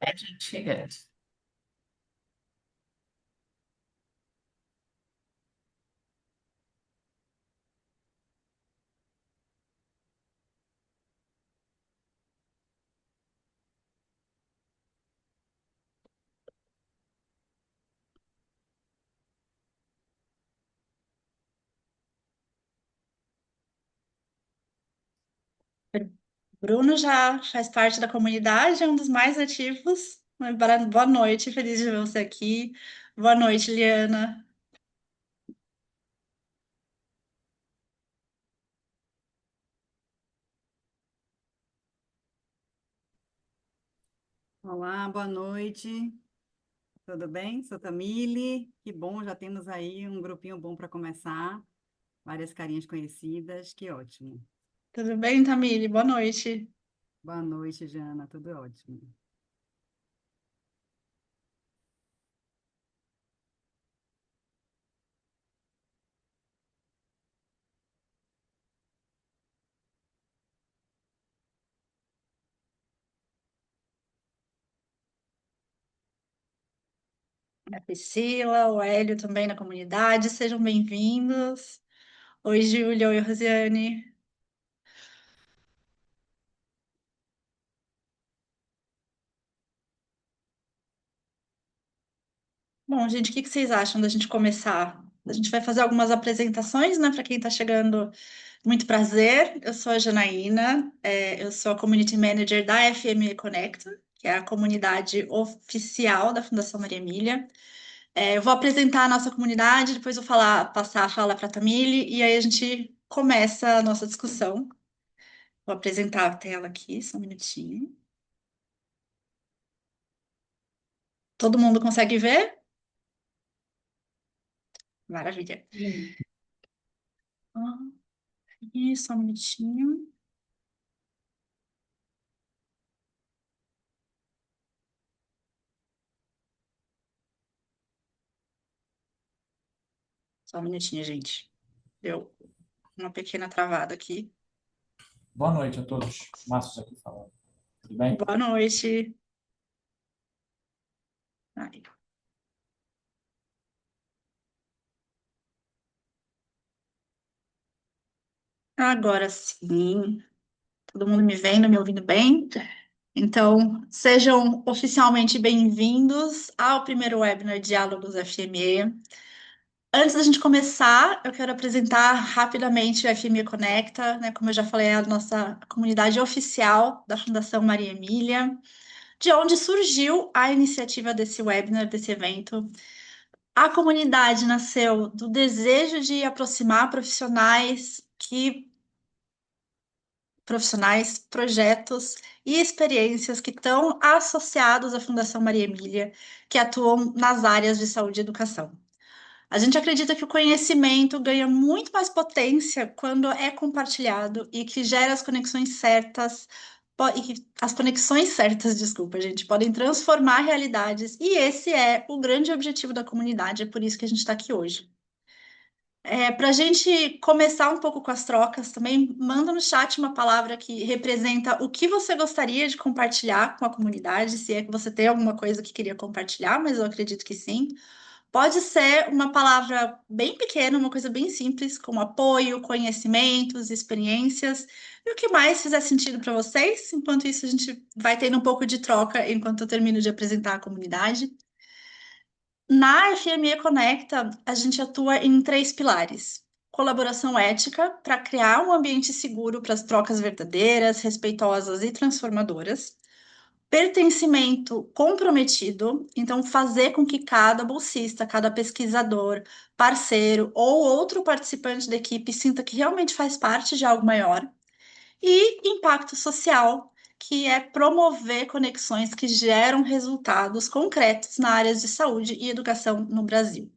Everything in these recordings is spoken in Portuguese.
A gente chegando. Bruno já faz parte da comunidade, é um dos mais ativos. Boa noite, feliz de ver você aqui. Boa noite, Liana. Olá, boa noite. Tudo bem? Sou Tamile. Que bom, já temos aí um grupinho bom para começar. Várias carinhas conhecidas. Que ótimo. Tudo bem, Tamile? Boa noite. Boa noite, Jana. Tudo ótimo. A Priscila, o Hélio também na comunidade, sejam bem-vindos. Oi, Júlia, oi, Rosiane. Bom, gente, o que vocês acham da gente começar? A gente vai fazer algumas apresentações, né, para quem está chegando. Muito prazer, eu sou a Janaína, eu sou a Community Manager da FME Conecta, que é a comunidade oficial da Fundação Maria Emília. Eu vou apresentar a nossa comunidade, depois vou passar a fala para a Tamile, e aí a gente começa a nossa discussão. Vou apresentar a tela aqui, só um minutinho. Todo mundo consegue ver? Maravilha. Sim. Ah, só um minutinho. Só um minutinho, gente. Deu uma pequena travada aqui. Boa noite a todos. Márcio aqui falando. Tudo bem? Boa noite. Aí. Agora sim, todo mundo me vendo, me ouvindo bem? Então, sejam oficialmente bem-vindos ao primeiro webinar Diálogos FME. Antes da gente começar, eu quero apresentar rapidamente o FME Conecta, né? Como eu já falei, é a nossa comunidade oficial da Fundação Maria Emília, de onde surgiu a iniciativa desse webinar, desse evento. A comunidade nasceu do desejo de aproximar profissionais, projetos e experiências que estão associados à Fundação Maria Emília, que atuam nas áreas de saúde e educação. A gente acredita que o conhecimento ganha muito mais potência quando é compartilhado e que gera as conexões certas, e que as conexões certas, desculpa, gente, podem transformar realidades, e esse é o grande objetivo da comunidade, é por isso que a gente está aqui hoje. Para a gente começar um pouco com as trocas, também manda no chat uma palavra que representa o que você gostaria de compartilhar com a comunidade, se é que você tem alguma coisa que queria compartilhar, mas eu acredito que sim. Pode ser uma palavra bem pequena, uma coisa bem simples, como apoio, conhecimentos, experiências, e o que mais fizer sentido para vocês. Enquanto isso, a gente vai tendo um pouco de troca enquanto eu termino de apresentar a comunidade. Na FME Conecta, a gente atua em três pilares: colaboração ética, para criar um ambiente seguro para as trocas verdadeiras, respeitosas e transformadoras; pertencimento comprometido, então fazer com que cada bolsista, cada pesquisador, parceiro ou outro participante da equipe sinta que realmente faz parte de algo maior; e impacto social, que é promover conexões que geram resultados concretos na área de saúde e educação no Brasil.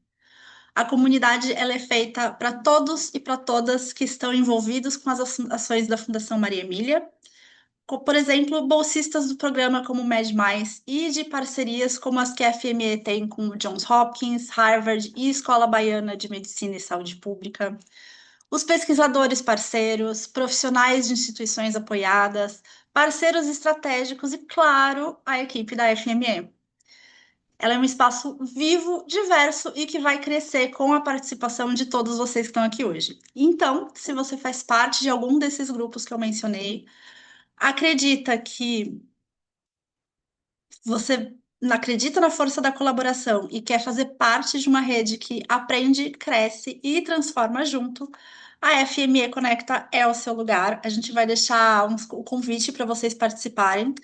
A comunidade ela é feita para todos e para todas que estão envolvidos com as ações da Fundação Maria Emília, por exemplo, bolsistas do programa como o Med Mais e de parcerias como as que a FME tem com o Johns Hopkins, Harvard e Escola Baiana de Medicina e Saúde Pública, os pesquisadores parceiros, profissionais de instituições apoiadas, parceiros estratégicos e, claro, a equipe da FME. Ela é um espaço vivo, diverso e que vai crescer com a participação de todos vocês que estão aqui hoje. Então, se você faz parte de algum desses grupos que eu mencionei, acredita que você acredita na força da colaboração e quer fazer parte de uma rede que aprende, cresce e transforma junto, a FME Conecta é o seu lugar. A gente vai deixar o convite para vocês participarem.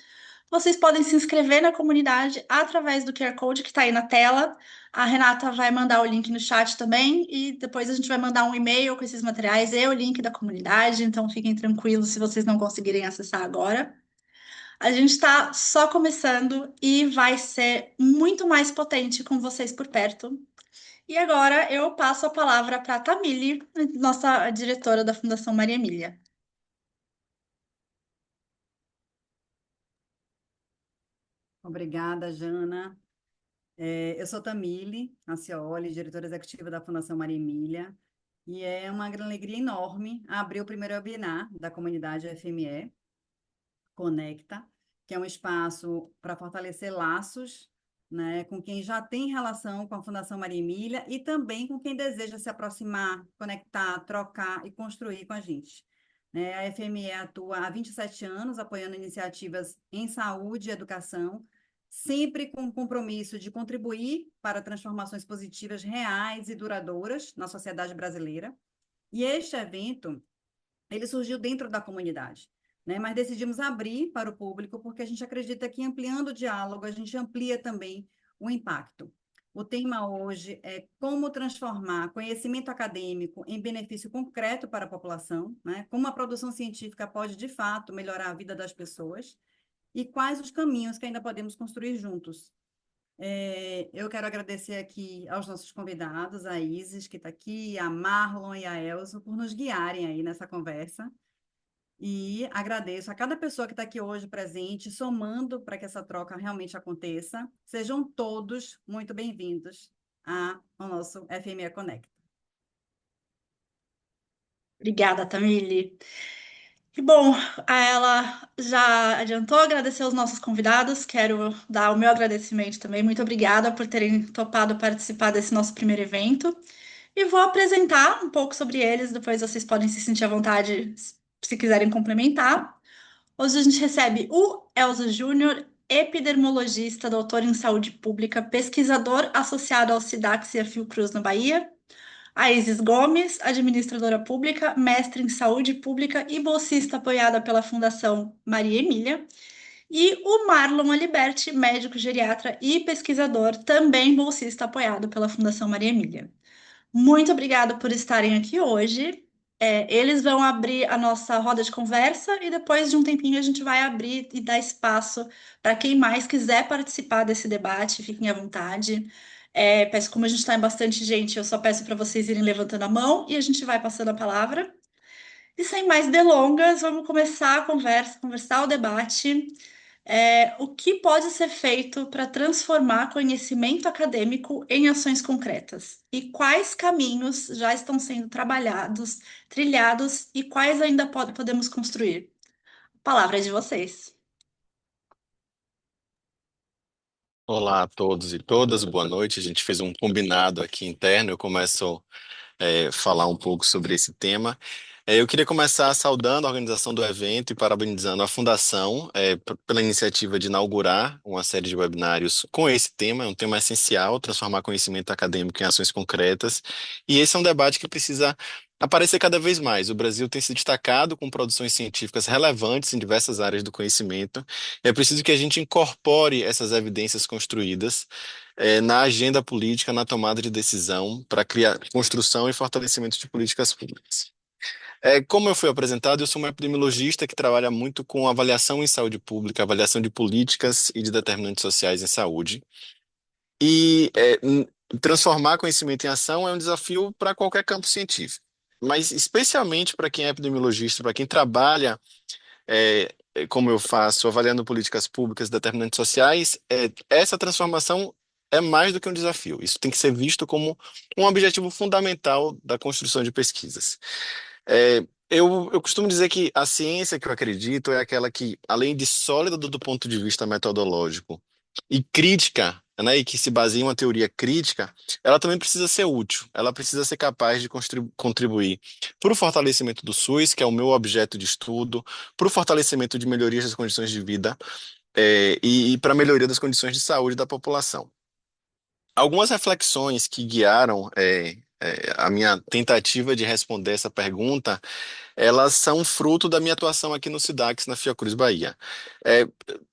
Vocês podem se inscrever na comunidade através do QR Code que está aí na tela. A Renata vai mandar o link no chat também e depois a gente vai mandar um e-mail com esses materiais e o link da comunidade. Então fiquem tranquilos se vocês não conseguirem acessar agora. A gente está só começando e vai ser muito mais potente com vocês por perto. E agora eu passo a palavra para a Tamile, nossa diretora da Fundação Maria Emília. Obrigada, Jana. Eu sou Tamile Ancioli, diretora executiva da Fundação Maria Emília, e é uma grande alegria enorme abrir o primeiro webinar da comunidade FME Conecta, que é um espaço para fortalecer laços, né, com quem já tem relação com a Fundação Maria Emília e também com quem deseja se aproximar, conectar, trocar e construir com a gente. Né, a FME atua há 27 anos apoiando iniciativas em saúde e educação, sempre com o compromisso de contribuir para transformações positivas reais e duradouras na sociedade brasileira. E este evento, ele surgiu dentro da comunidade, né? Mas decidimos abrir para o público porque a gente acredita que ampliando o diálogo, a gente amplia também o impacto. O tema hoje é como transformar conhecimento acadêmico em benefício concreto para a população, né? Como a produção científica pode, de fato, melhorar a vida das pessoas e quais os caminhos que ainda podemos construir juntos. Eu quero agradecer aqui aos nossos convidados, a Isis, que está aqui, a Marlon e a Elsa, por nos guiarem aí nessa conversa. E agradeço a cada pessoa que está aqui hoje presente, somando para que essa troca realmente aconteça. Sejam todos muito bem-vindos ao nosso FME Connect. Obrigada, Tamile. E bom, ela já adiantou agradecer os nossos convidados. Quero dar o meu agradecimento também. Muito obrigada por terem topado participar desse nosso primeiro evento. E vou apresentar um pouco sobre eles, depois vocês podem se sentir à vontade se quiserem complementar. Hoje a gente recebe o Elza Júnior, epidermologista, doutor em saúde pública, pesquisador associado ao SIDAX e a Fiocruz na Bahia. A Isis Gomes, administradora pública, mestre em saúde pública e bolsista apoiada pela Fundação Maria Emília. E o Marlon Aliberti, médico geriatra e pesquisador, também bolsista apoiado pela Fundação Maria Emília. Muito obrigada por estarem aqui hoje. Eles vão abrir a nossa roda de conversa e depois de um tempinho a gente vai abrir e dar espaço para quem mais quiser participar desse debate, fiquem à vontade. Como a gente está em bastante gente, eu só peço para vocês irem levantando a mão e a gente vai passando a palavra. E sem mais delongas, vamos começar a conversa, conversar o debate. O que pode ser feito para transformar conhecimento acadêmico em ações concretas? E quais caminhos já estão sendo trabalhados, trilhados, e quais ainda podemos construir? A palavra é de vocês. Olá a todos e todas, boa noite. A gente fez um combinado aqui interno. Eu começo falar um pouco sobre esse tema. Eu queria começar saudando a organização do evento e parabenizando a Fundação pela iniciativa de inaugurar uma série de webinários com esse tema. É um tema essencial, transformar conhecimento acadêmico em ações concretas. E esse é um debate que precisa aparecer cada vez mais. O Brasil tem se destacado com produções científicas relevantes em diversas áreas do conhecimento. É preciso que a gente incorpore essas evidências construídas na agenda política, na tomada de decisão, para criar construção e fortalecimento de políticas públicas. Como eu fui apresentado, eu sou um epidemiologista que trabalha muito com avaliação em saúde pública, avaliação de políticas e de determinantes sociais em saúde. E transformar conhecimento em ação é um desafio para qualquer campo científico, mas especialmente para quem é epidemiologista, para quem trabalha, como eu faço, avaliando políticas públicas, determinantes sociais, essa transformação é mais do que um desafio. Isso tem que ser visto como um objetivo fundamental da construção de pesquisas. Eu costumo dizer que a ciência que eu acredito é aquela que, além de sólida do ponto de vista metodológico e crítica, né, e que se baseia em uma teoria crítica, ela também precisa ser útil, ela precisa ser capaz de contribuir para o fortalecimento do SUS, que é o meu objeto de estudo, para o fortalecimento de melhorias das condições de vida, e para a melhoria das condições de saúde da população. Algumas reflexões que guiaram a minha tentativa de responder essa pergunta, elas são fruto da minha atuação aqui no SIDAX, na Fiocruz Bahia. É,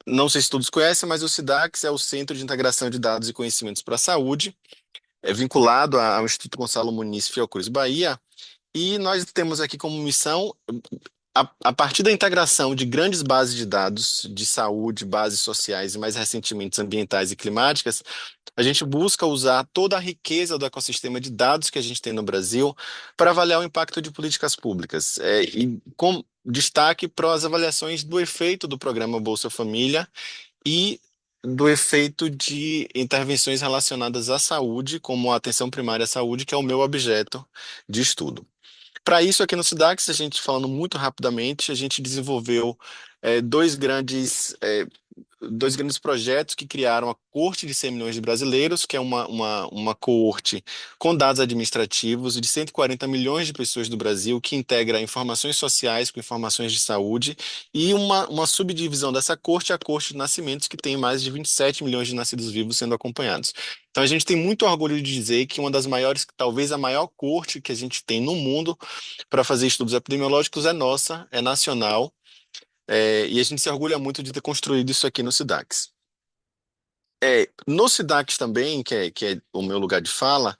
não sei se todos conhecem, mas o SIDAX é o Centro de Integração de Dados e Conhecimentos para a Saúde, é vinculado ao Instituto Gonçalo Muniz Fiocruz Bahia, e nós temos aqui como missão, a partir da integração de grandes bases de dados de saúde, bases sociais e mais recentemente ambientais e climáticas, a gente busca usar toda a riqueza do ecossistema de dados que a gente tem no Brasil para avaliar o impacto de políticas públicas, e com destaque para as avaliações do efeito do programa Bolsa Família e do efeito de intervenções relacionadas à saúde, como a atenção primária à saúde, que é o meu objeto de estudo. Para isso, aqui no SIDAX, a gente falando muito rapidamente, a gente desenvolveu eh, dois grandes, eh, dois grandes projetos que criaram a Coorte de 100 milhões de brasileiros, que é uma coorte com dados administrativos de 140 milhões de pessoas do Brasil, que integra informações sociais com informações de saúde, e uma subdivisão dessa coorte, a Coorte de Nascimentos, que tem mais de 27 milhões de nascidos vivos sendo acompanhados. Então a gente tem muito orgulho de dizer que uma das maiores, talvez a maior coorte que a gente tem no mundo para fazer estudos epidemiológicos é nossa, é nacional, e a gente se orgulha muito de ter construído isso aqui no SIDAX. No SIDAX também, que é o meu lugar de fala,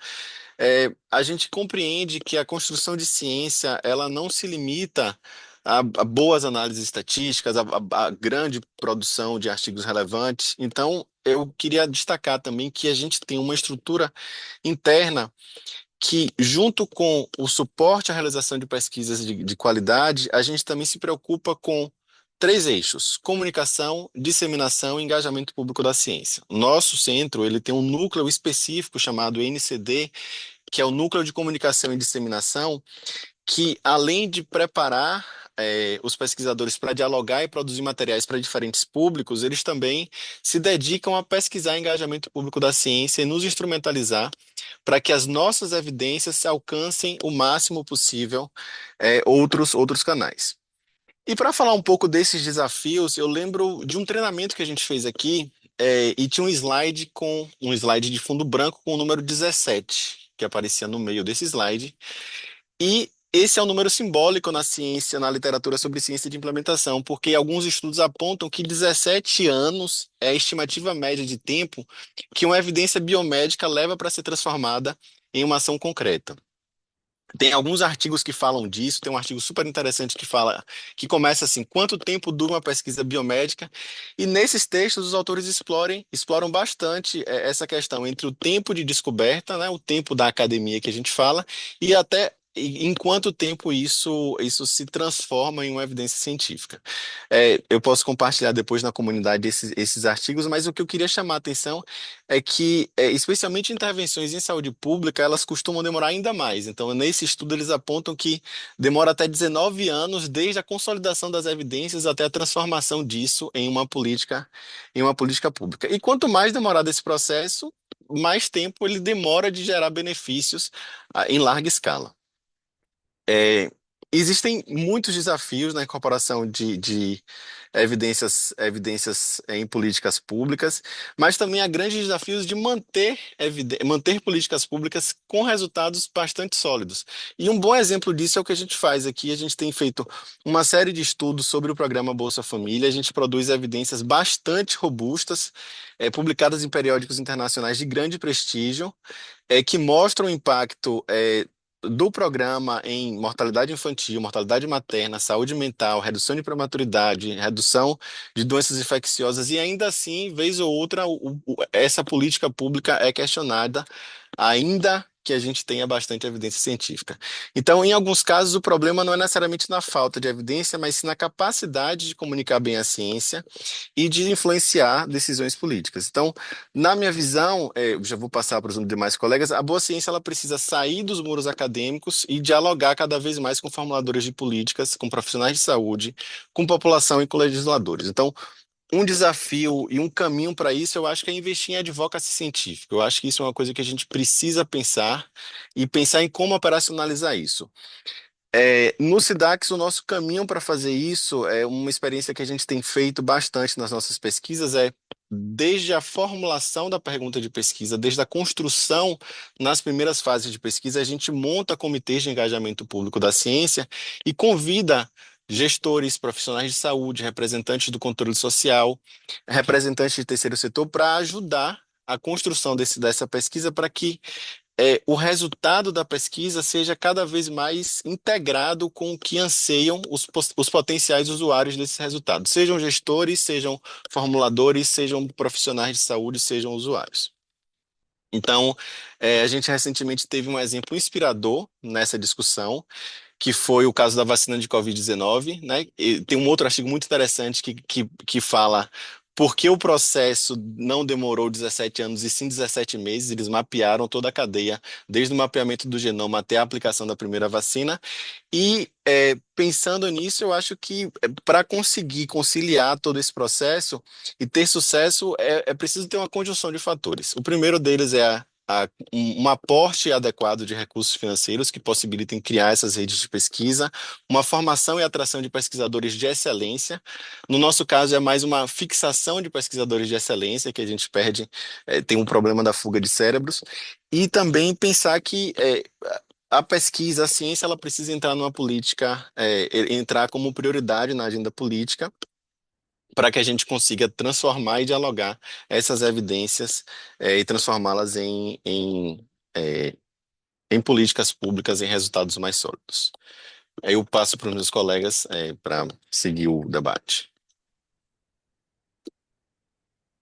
a gente compreende que a construção de ciência ela não se limita a boas análises estatísticas, a grande produção de artigos relevantes. Então, eu queria destacar também que a gente tem uma estrutura interna que, junto com o suporte à realização de pesquisas de qualidade, a gente também se preocupa com três eixos: comunicação, disseminação e engajamento público da ciência. Nosso centro, ele tem um núcleo específico chamado NCD, que é o Núcleo de Comunicação e Disseminação, que, além de preparar os pesquisadores para dialogar e produzir materiais para diferentes públicos, eles também se dedicam a pesquisar engajamento público da ciência e nos instrumentalizar para que as nossas evidências alcancem o máximo possível outros canais. E para falar um pouco desses desafios, eu lembro de um treinamento que a gente fez aqui, e tinha um slide de fundo branco com o número 17, que aparecia no meio desse slide. E esse é um número simbólico na ciência, na literatura sobre ciência de implementação, porque alguns estudos apontam que 17 anos é a estimativa média de tempo que uma evidência biomédica leva para ser transformada em uma ação concreta. Tem alguns artigos que falam disso, tem um artigo super interessante que começa assim: quanto tempo dura uma pesquisa biomédica? E nesses textos os autores exploram bastante essa questão entre o tempo de descoberta, né, o tempo da academia que a gente fala, e até em quanto tempo isso se transforma em uma evidência científica. Eu posso compartilhar depois na comunidade esses artigos, mas o que eu queria chamar a atenção é que, especialmente intervenções em saúde pública, elas costumam demorar ainda mais. Então, nesse estudo, eles apontam que demora até 19 anos desde a consolidação das evidências até a transformação disso em uma política pública. E quanto mais demorado esse processo, mais tempo ele demora de gerar benefícios em larga escala. É, Existem muitos desafios na incorporação de evidências em políticas públicas, mas também há grandes desafios de manter políticas públicas com resultados bastante sólidos. E um bom exemplo disso é o que a gente faz aqui. A gente tem feito uma série de estudos sobre o programa Bolsa Família. A gente produz evidências bastante robustas, publicadas em periódicos internacionais de grande prestígio, que mostram o impacto do programa em mortalidade infantil, mortalidade materna, saúde mental, redução de prematuridade, redução de doenças infecciosas, e ainda assim, vez ou outra, essa política pública é questionada, ainda que a gente tenha bastante evidência científica. Então, em alguns casos, o problema não é necessariamente na falta de evidência, mas sim na capacidade de comunicar bem a ciência e de influenciar decisões políticas. Então, na minha visão, eu já vou passar para os demais colegas, a boa ciência ela precisa sair dos muros acadêmicos e dialogar cada vez mais com formuladores de políticas, com profissionais de saúde, com população e com legisladores. Então, um desafio e um caminho para isso, eu acho que é investir em advocacy científico. Eu acho que isso é uma coisa que a gente precisa pensar e pensar em como operacionalizar isso. No SIDAX, o nosso caminho para fazer isso é uma experiência que a gente tem feito bastante nas nossas pesquisas, desde a formulação da pergunta de pesquisa, desde a construção nas primeiras fases de pesquisa, a gente monta comitês de engajamento público da ciência e convida gestores, profissionais de saúde, representantes do controle social, representantes de terceiro setor para ajudar a construção dessa pesquisa para que o resultado da pesquisa seja cada vez mais integrado com o que anseiam os potenciais usuários desses resultados, sejam gestores, sejam formuladores, sejam profissionais de saúde, sejam usuários. Então, a gente recentemente teve um exemplo inspirador nessa discussão, que foi o caso da vacina de Covid-19, né? E tem um outro artigo muito interessante que fala por que o processo não demorou 17 anos e sim 17 meses. Eles mapearam toda a cadeia, desde o mapeamento do genoma até a aplicação da primeira vacina. E pensando nisso, eu acho que para conseguir conciliar todo esse processo e ter sucesso, é preciso ter uma conjunção de fatores. O primeiro deles é um aporte adequado de recursos financeiros que possibilitem criar essas redes de pesquisa, uma formação e atração de pesquisadores de excelência. No nosso caso, é mais uma fixação de pesquisadores de excelência que a gente perde, tem um problema da fuga de cérebros. E também pensar que a pesquisa, a ciência, ela precisa entrar numa política, entrar como prioridade na agenda política, para que a gente consiga transformar e dialogar essas evidências e transformá-las eh, em políticas públicas, em resultados mais sólidos. Aí eu passo para os meus colegas para seguir o debate.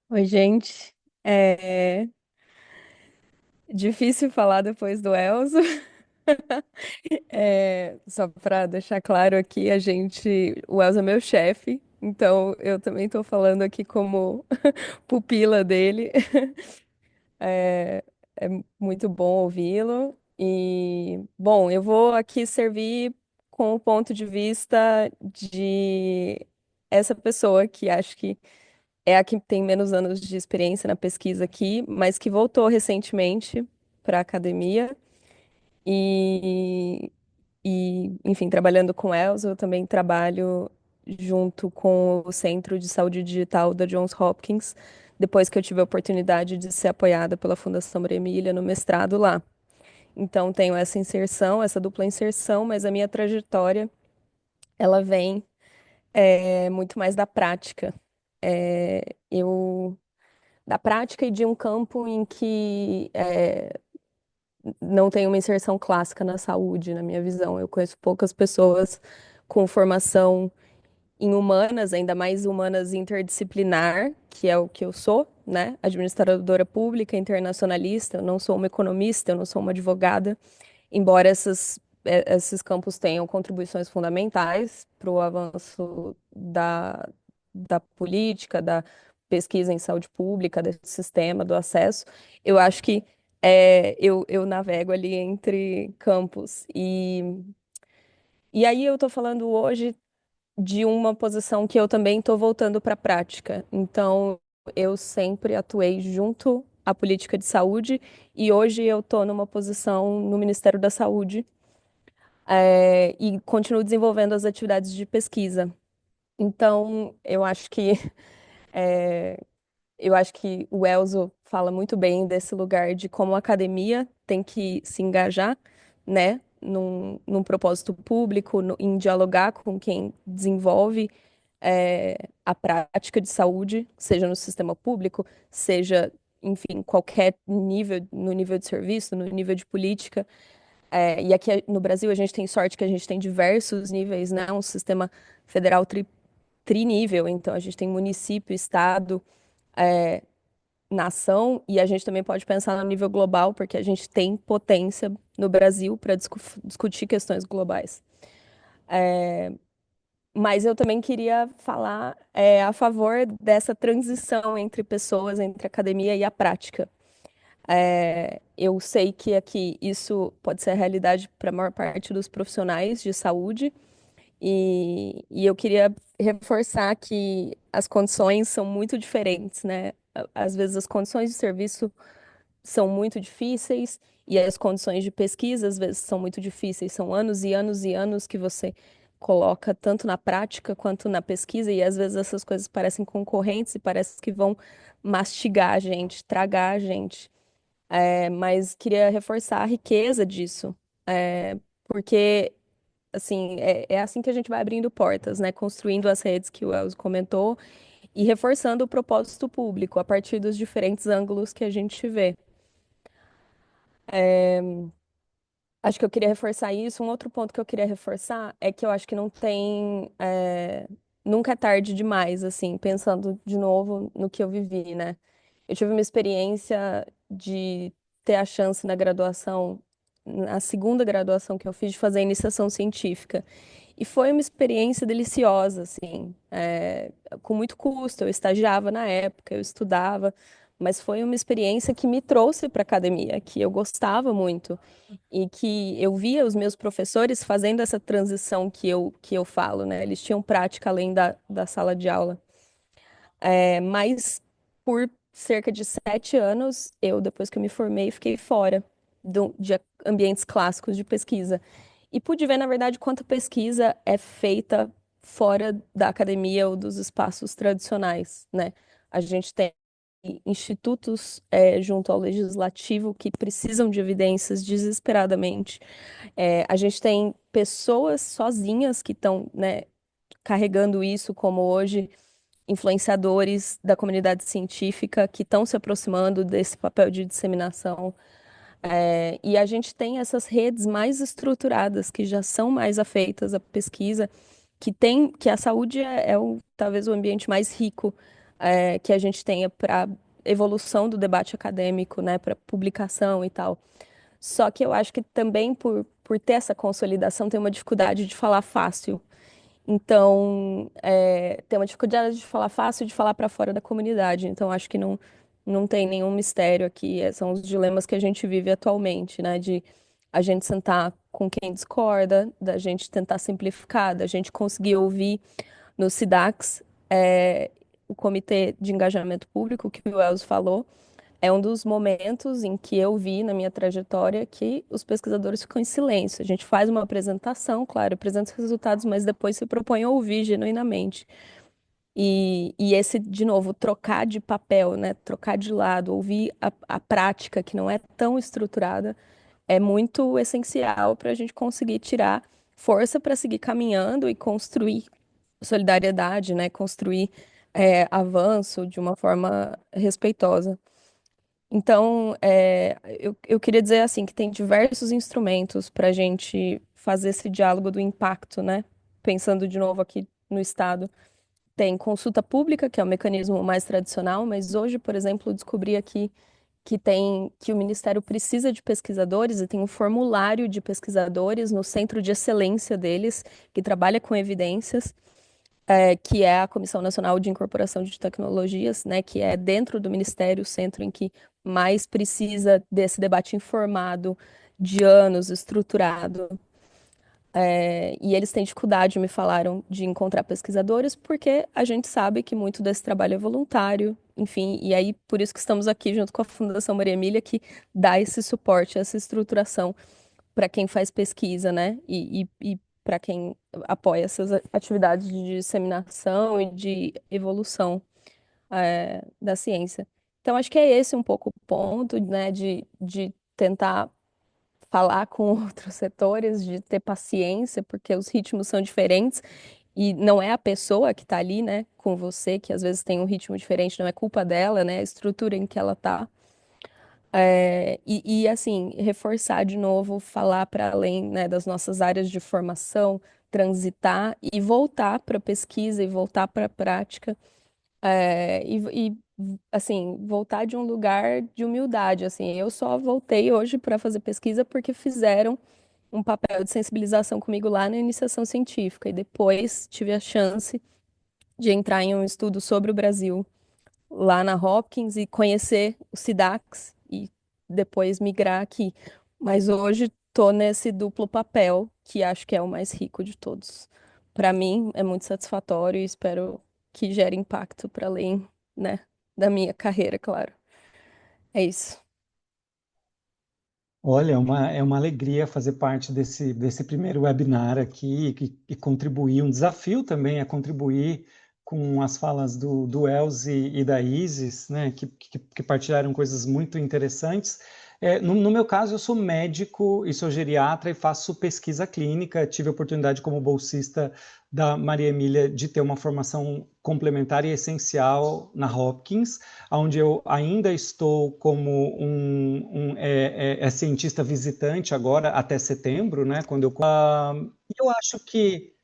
Oi, gente. É difícil falar depois do Elzo. Só para deixar claro aqui, o Elzo é meu chefe, então eu também estou falando aqui como pupila dele. É, é muito bom ouvi-lo. E, bom, eu vou aqui servir com o ponto de vista de essa pessoa que acho que é a que tem menos anos de experiência na pesquisa aqui, mas que voltou recentemente para a academia. E, enfim, trabalhando com Elsa, eu também trabalho junto com o Centro de Saúde Digital da Johns Hopkins, depois que eu tive a oportunidade de ser apoiada pela Fundação Maria Emília no mestrado lá. Então, tenho essa inserção, essa dupla inserção, mas a minha trajetória, ela vem muito mais da prática. Eu da prática e de um campo em que não tem uma inserção clássica na saúde, na minha visão. Eu conheço poucas pessoas com formação em humanas, ainda mais humanas interdisciplinar, que é o que eu sou, né? Administradora pública, internacionalista. Eu não sou uma economista, eu não sou uma advogada, embora esses campos tenham contribuições fundamentais para o avanço da política, da pesquisa em saúde pública, desse sistema, do acesso. Eu acho que eu navego ali entre campos. E aí eu estou falando hoje de uma posição que eu também estou voltando para a prática. Então, eu sempre atuei junto à política de saúde e hoje eu estou numa posição no Ministério da Saúde, e continuo desenvolvendo as atividades de pesquisa. Então, é, eu acho que o Elzo fala muito bem desse lugar de como a academia tem que se engajar, né, num propósito público, em dialogar com quem desenvolve a prática de saúde, seja no sistema público, seja, enfim, qualquer nível, no nível de serviço, no nível de política. E aqui no Brasil a gente tem sorte que a gente tem diversos níveis, né, um sistema federal trinível, então a gente tem município, estado, nação, e a gente também pode pensar no nível global, porque a gente tem potência no Brasil para discutir questões globais. Mas eu também queria falar a favor dessa transição entre pessoas, entre a academia e a prática. Eu sei que aqui isso pode ser a realidade para a maior parte dos profissionais de saúde, e eu queria reforçar que as condições são muito diferentes, né? Às vezes as condições de serviço são muito difíceis e as condições de pesquisa às vezes são muito difíceis. São anos e anos e anos que você coloca tanto na prática quanto na pesquisa e às vezes essas coisas parecem concorrentes e parece que vão mastigar a gente, tragar a gente. Mas queria reforçar a riqueza disso, porque assim é assim que a gente vai abrindo portas, né? Construindo as redes que o Elzo comentou e reforçando o propósito público a partir dos diferentes ângulos que a gente vê. Acho que eu queria reforçar isso. Um outro ponto que eu queria reforçar é que eu acho que não tem. Nunca é tarde demais, assim, pensando de novo no que eu vivi, né? Eu tive uma experiência de ter a chance na graduação, na segunda graduação que eu fiz, de fazer a iniciação científica. E foi uma experiência deliciosa, assim, com muito custo. Eu estagiava na época, eu estudava, mas foi uma experiência que me trouxe para a academia, que eu gostava muito e que eu via os meus professores fazendo essa transição que eu falo, né? Eles tinham prática além da sala de aula. Mas por cerca de 7 anos, eu, depois que eu me formei, fiquei fora de ambientes clássicos de pesquisa. E pude ver, na verdade, quanta pesquisa é feita fora da academia ou dos espaços tradicionais, né? A gente tem institutos, junto ao legislativo que precisam de evidências desesperadamente. A gente tem pessoas sozinhas que estão, né, carregando isso, como hoje influenciadores da comunidade científica que estão se aproximando desse papel de disseminação. E a gente tem essas redes mais estruturadas, que já são mais afeitas à pesquisa, que a saúde talvez o ambiente mais rico que a gente tenha para evolução do debate acadêmico, né, para publicação e tal. Só que eu acho que também por ter essa consolidação tem uma dificuldade de falar fácil. Então, tem uma dificuldade de falar fácil e de falar para fora da comunidade. Então, acho que não tem nenhum mistério aqui. São os dilemas que a gente vive atualmente, né? De a gente sentar com quem discorda, da gente tentar simplificar, da gente conseguir ouvir no SIDAX, o Comitê de Engajamento Público, que o Elzo falou. É um dos momentos em que eu vi na minha trajetória que os pesquisadores ficam em silêncio. A gente faz uma apresentação, claro, apresenta os resultados, mas depois se propõe a ouvir genuinamente. E esse, de novo, trocar de papel, né? Trocar de lado, ouvir a prática que não é tão estruturada, é muito essencial para a gente conseguir tirar força para seguir caminhando e construir solidariedade, né? Construir avanço de uma forma respeitosa. Então, eu queria dizer assim que tem diversos instrumentos para a gente fazer esse diálogo do impacto, né? Pensando de novo aqui no Estado, tem consulta pública, que é o mecanismo mais tradicional, mas hoje, por exemplo, eu descobri aqui que o Ministério precisa de pesquisadores e tem um formulário de pesquisadores no centro de excelência deles, que trabalha com evidências que é a Comissão Nacional de Incorporação de Tecnologias, né, que é dentro do Ministério, o centro em que mais precisa desse debate informado, de anos, estruturado. E eles têm dificuldade, me falaram, de encontrar pesquisadores, porque a gente sabe que muito desse trabalho é voluntário, enfim, e aí por isso que estamos aqui junto com a Fundação Maria Emília, que dá esse suporte, essa estruturação para quem faz pesquisa, né? E para quem apoia essas atividades de disseminação e de evolução da ciência. Então, acho que é esse um pouco o ponto, né? De tentar falar com outros setores, de ter paciência, porque os ritmos são diferentes e não é a pessoa que está ali, né, com você, que às vezes tem um ritmo diferente, não é culpa dela, né? A estrutura em que ela está. Assim, reforçar de novo, falar para além, né, das nossas áreas de formação, transitar e voltar para a pesquisa e voltar para a prática, assim, voltar de um lugar de humildade, assim. Eu só voltei hoje para fazer pesquisa porque fizeram um papel de sensibilização comigo lá na iniciação científica e depois tive a chance de entrar em um estudo sobre o Brasil lá na Hopkins e conhecer o SIDAX e depois migrar aqui. Mas hoje tô nesse duplo papel, que acho que é o mais rico de todos. Para mim é muito satisfatório e espero que gere impacto para além, né, da minha carreira, claro. É isso. Olha, é uma alegria fazer parte desse primeiro webinar aqui e contribuir. Um desafio também é contribuir com as falas do Elzi e da Isis, né, que partilharam coisas muito interessantes. No meu caso, eu sou médico e sou geriatra e faço pesquisa clínica. Tive a oportunidade, como bolsista da Maria Emília, de ter uma formação complementar e essencial na Hopkins, onde eu ainda estou como cientista visitante agora até setembro, né? Eu acho que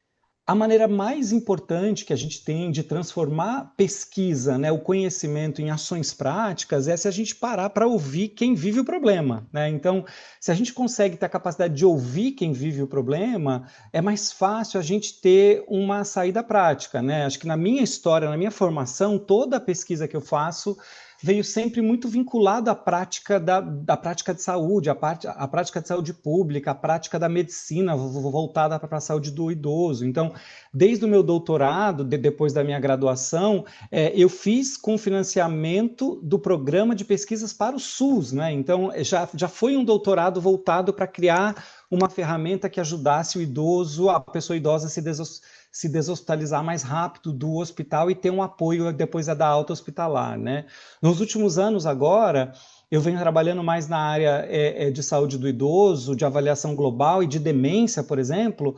a maneira mais importante que a gente tem de transformar pesquisa, né, o conhecimento em ações práticas, é se a gente parar para ouvir quem vive o problema, né? Então, se a gente consegue ter a capacidade de ouvir quem vive o problema, é mais fácil a gente ter uma saída prática, né? Acho que na minha história, na minha formação, toda a pesquisa que eu faço veio sempre muito vinculado à prática da prática de saúde, à prática de saúde pública, à prática da medicina voltada para a saúde do idoso. Então, desde o meu doutorado, depois da minha graduação, eu fiz com financiamento do programa de pesquisas para o SUS, né? Então, já foi um doutorado voltado para criar uma ferramenta que ajudasse o idoso, a pessoa idosa se deshospitalizar mais rápido do hospital e ter um apoio depois da alta hospitalar, né? Nos últimos anos agora, eu venho trabalhando mais na área de saúde do idoso, de avaliação global e de demência, por exemplo.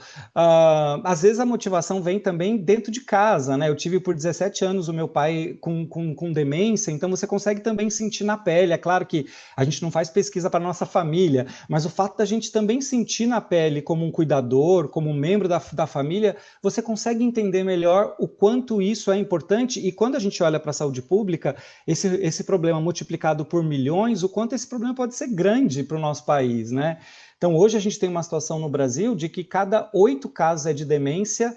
Às vezes a motivação vem também dentro de casa, né? Eu tive por 17 anos o meu pai com demência, então você consegue também sentir na pele. É claro que a gente não faz pesquisa para nossa família, mas o fato da gente também sentir na pele como um cuidador, como um membro da família, você consegue entender melhor o quanto isso é importante. E quando a gente olha para a saúde pública, esse problema multiplicado por milhões, o quanto esse problema pode ser grande para o nosso país, né? Então, hoje a gente tem uma situação no Brasil de que cada 8 casos é de demência,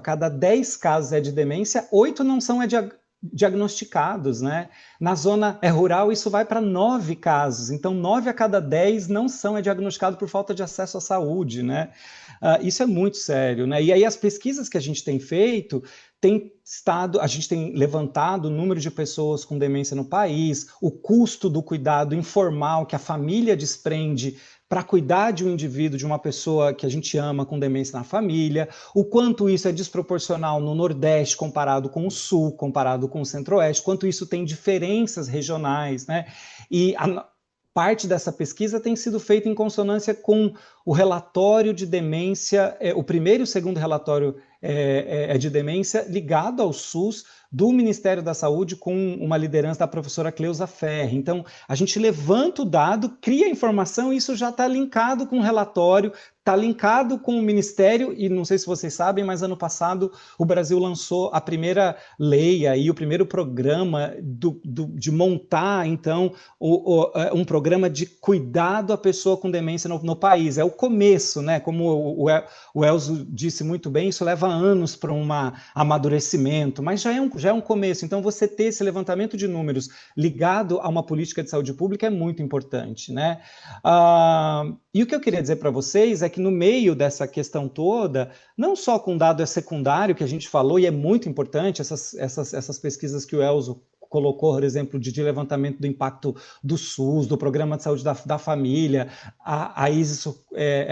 cada 10 casos é de demência, 8 não são diagnosticados, né? Na zona rural, isso vai para 9 casos. Então, 9 a cada 10 não são diagnosticados por falta de acesso à saúde, né? Isso é muito sério, né? E aí as pesquisas que a gente tem feito a gente tem levantado o número de pessoas com demência no país, o custo do cuidado informal que a família desprende para cuidar de um indivíduo, de uma pessoa que a gente ama com demência na família, o quanto isso é desproporcional no Nordeste comparado com o Sul, comparado com o Centro-Oeste, quanto isso tem diferenças regionais, né? E parte dessa pesquisa tem sido feita em consonância com o relatório de demência, o primeiro e o segundo relatório de demência ligado ao SUS do Ministério da Saúde com uma liderança da professora Cleusa Ferri. Então, a gente levanta o dado, cria a informação e isso já está linkado com o relatório, está linkado com o Ministério e não sei se vocês sabem, mas ano passado o Brasil lançou a primeira lei, aí, o primeiro programa de montar, então, um programa de cuidado à pessoa com demência no país. É o começo, né? Como o Elzo disse muito bem, isso leva anos para um amadurecimento, mas já é um começo. Então, você ter esse levantamento de números ligado a uma política de saúde pública é muito importante, né? E o que eu queria dizer para vocês é que no meio dessa questão toda, não só com dado secundário, que a gente falou, e é muito importante, essas pesquisas que o Elzo colocou, por exemplo, de levantamento do impacto do SUS, do Programa de Saúde da Família, a Isis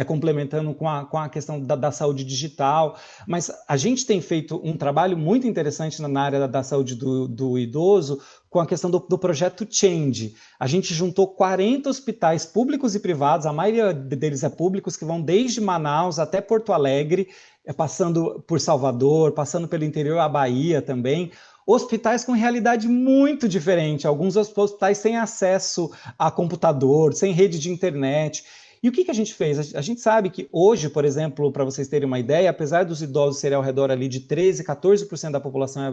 complementando com a questão da saúde digital, mas a gente tem feito um trabalho muito interessante na área da saúde do idoso, com a questão do projeto Change. A gente juntou 40 hospitais públicos e privados, a maioria deles é públicos, que vão desde Manaus até Porto Alegre, passando por Salvador, passando pelo interior, a Bahia também, hospitais com realidade muito diferente, alguns hospitais sem acesso a computador, sem rede de internet. E o que a gente fez? A gente sabe que hoje, por exemplo, para vocês terem uma ideia, apesar dos idosos serem ao redor ali de 13%, 14% da população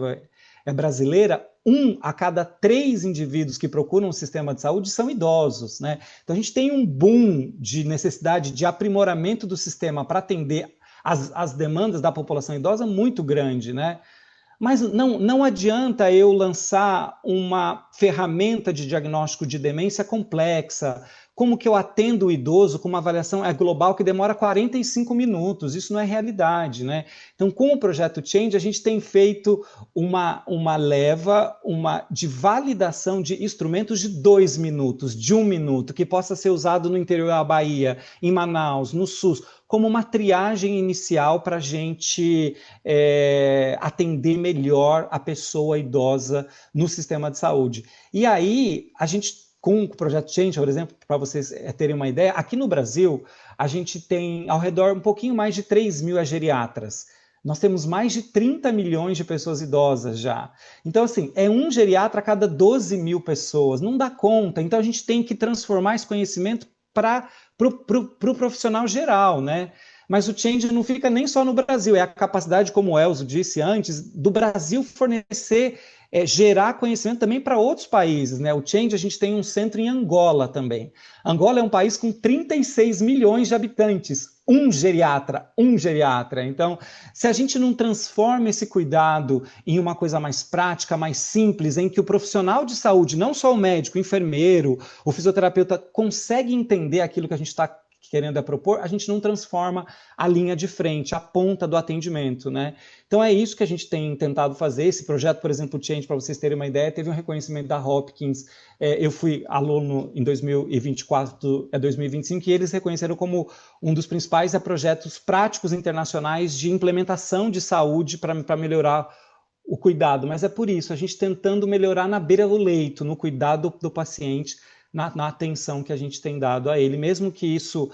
é brasileira, 1 a cada 3 indivíduos que procuram o sistema de saúde são idosos, né? Então a gente tem um boom de necessidade de aprimoramento do sistema para atender as demandas da população idosa muito grande, né? Mas não adianta eu lançar uma ferramenta de diagnóstico de demência complexa. Como que eu atendo o idoso com uma avaliação global que demora 45 minutos? Isso não é realidade, né? Então, com o projeto Change, a gente tem feito uma leva de validação de instrumentos de 2 minutos, de 1 minuto, que possa ser usado no interior da Bahia, em Manaus, no SUS, como uma triagem inicial para a gente atender melhor a pessoa idosa no sistema de saúde. E aí, a gente, com o projeto Change, por exemplo, para vocês terem uma ideia, aqui no Brasil, a gente tem ao redor um pouquinho mais de 3.000 geriatras. Nós temos mais de 30 milhões de pessoas idosas já. Então, assim, é um geriatra a cada 12.000 pessoas. Não dá conta. Então, a gente tem que transformar esse conhecimento para o profissional geral, né? Mas o Change não fica nem só no Brasil, é a capacidade, como o Elzo disse antes, do Brasil fornecer, gerar conhecimento também para outros países, né? O Change, a gente tem um centro em Angola também. Angola é um país com 36 milhões de habitantes, um geriatra. Então, se a gente não transforma esse cuidado em uma coisa mais prática, mais simples, em que o profissional de saúde, não só o médico, o enfermeiro, o fisioterapeuta, consegue entender aquilo que a gente está querendo propor, a gente não transforma a linha de frente, a ponta do atendimento, né? Então é isso que a gente tem tentado fazer. Esse projeto, por exemplo, Change, para vocês terem uma ideia, teve um reconhecimento da Hopkins. Eu fui aluno em 2024, 2025, e eles reconheceram como um dos principais projetos práticos internacionais de implementação de saúde para melhorar o cuidado. Mas é por isso, a gente tentando melhorar na beira do leito, no cuidado do paciente, na atenção que a gente tem dado a ele, mesmo que isso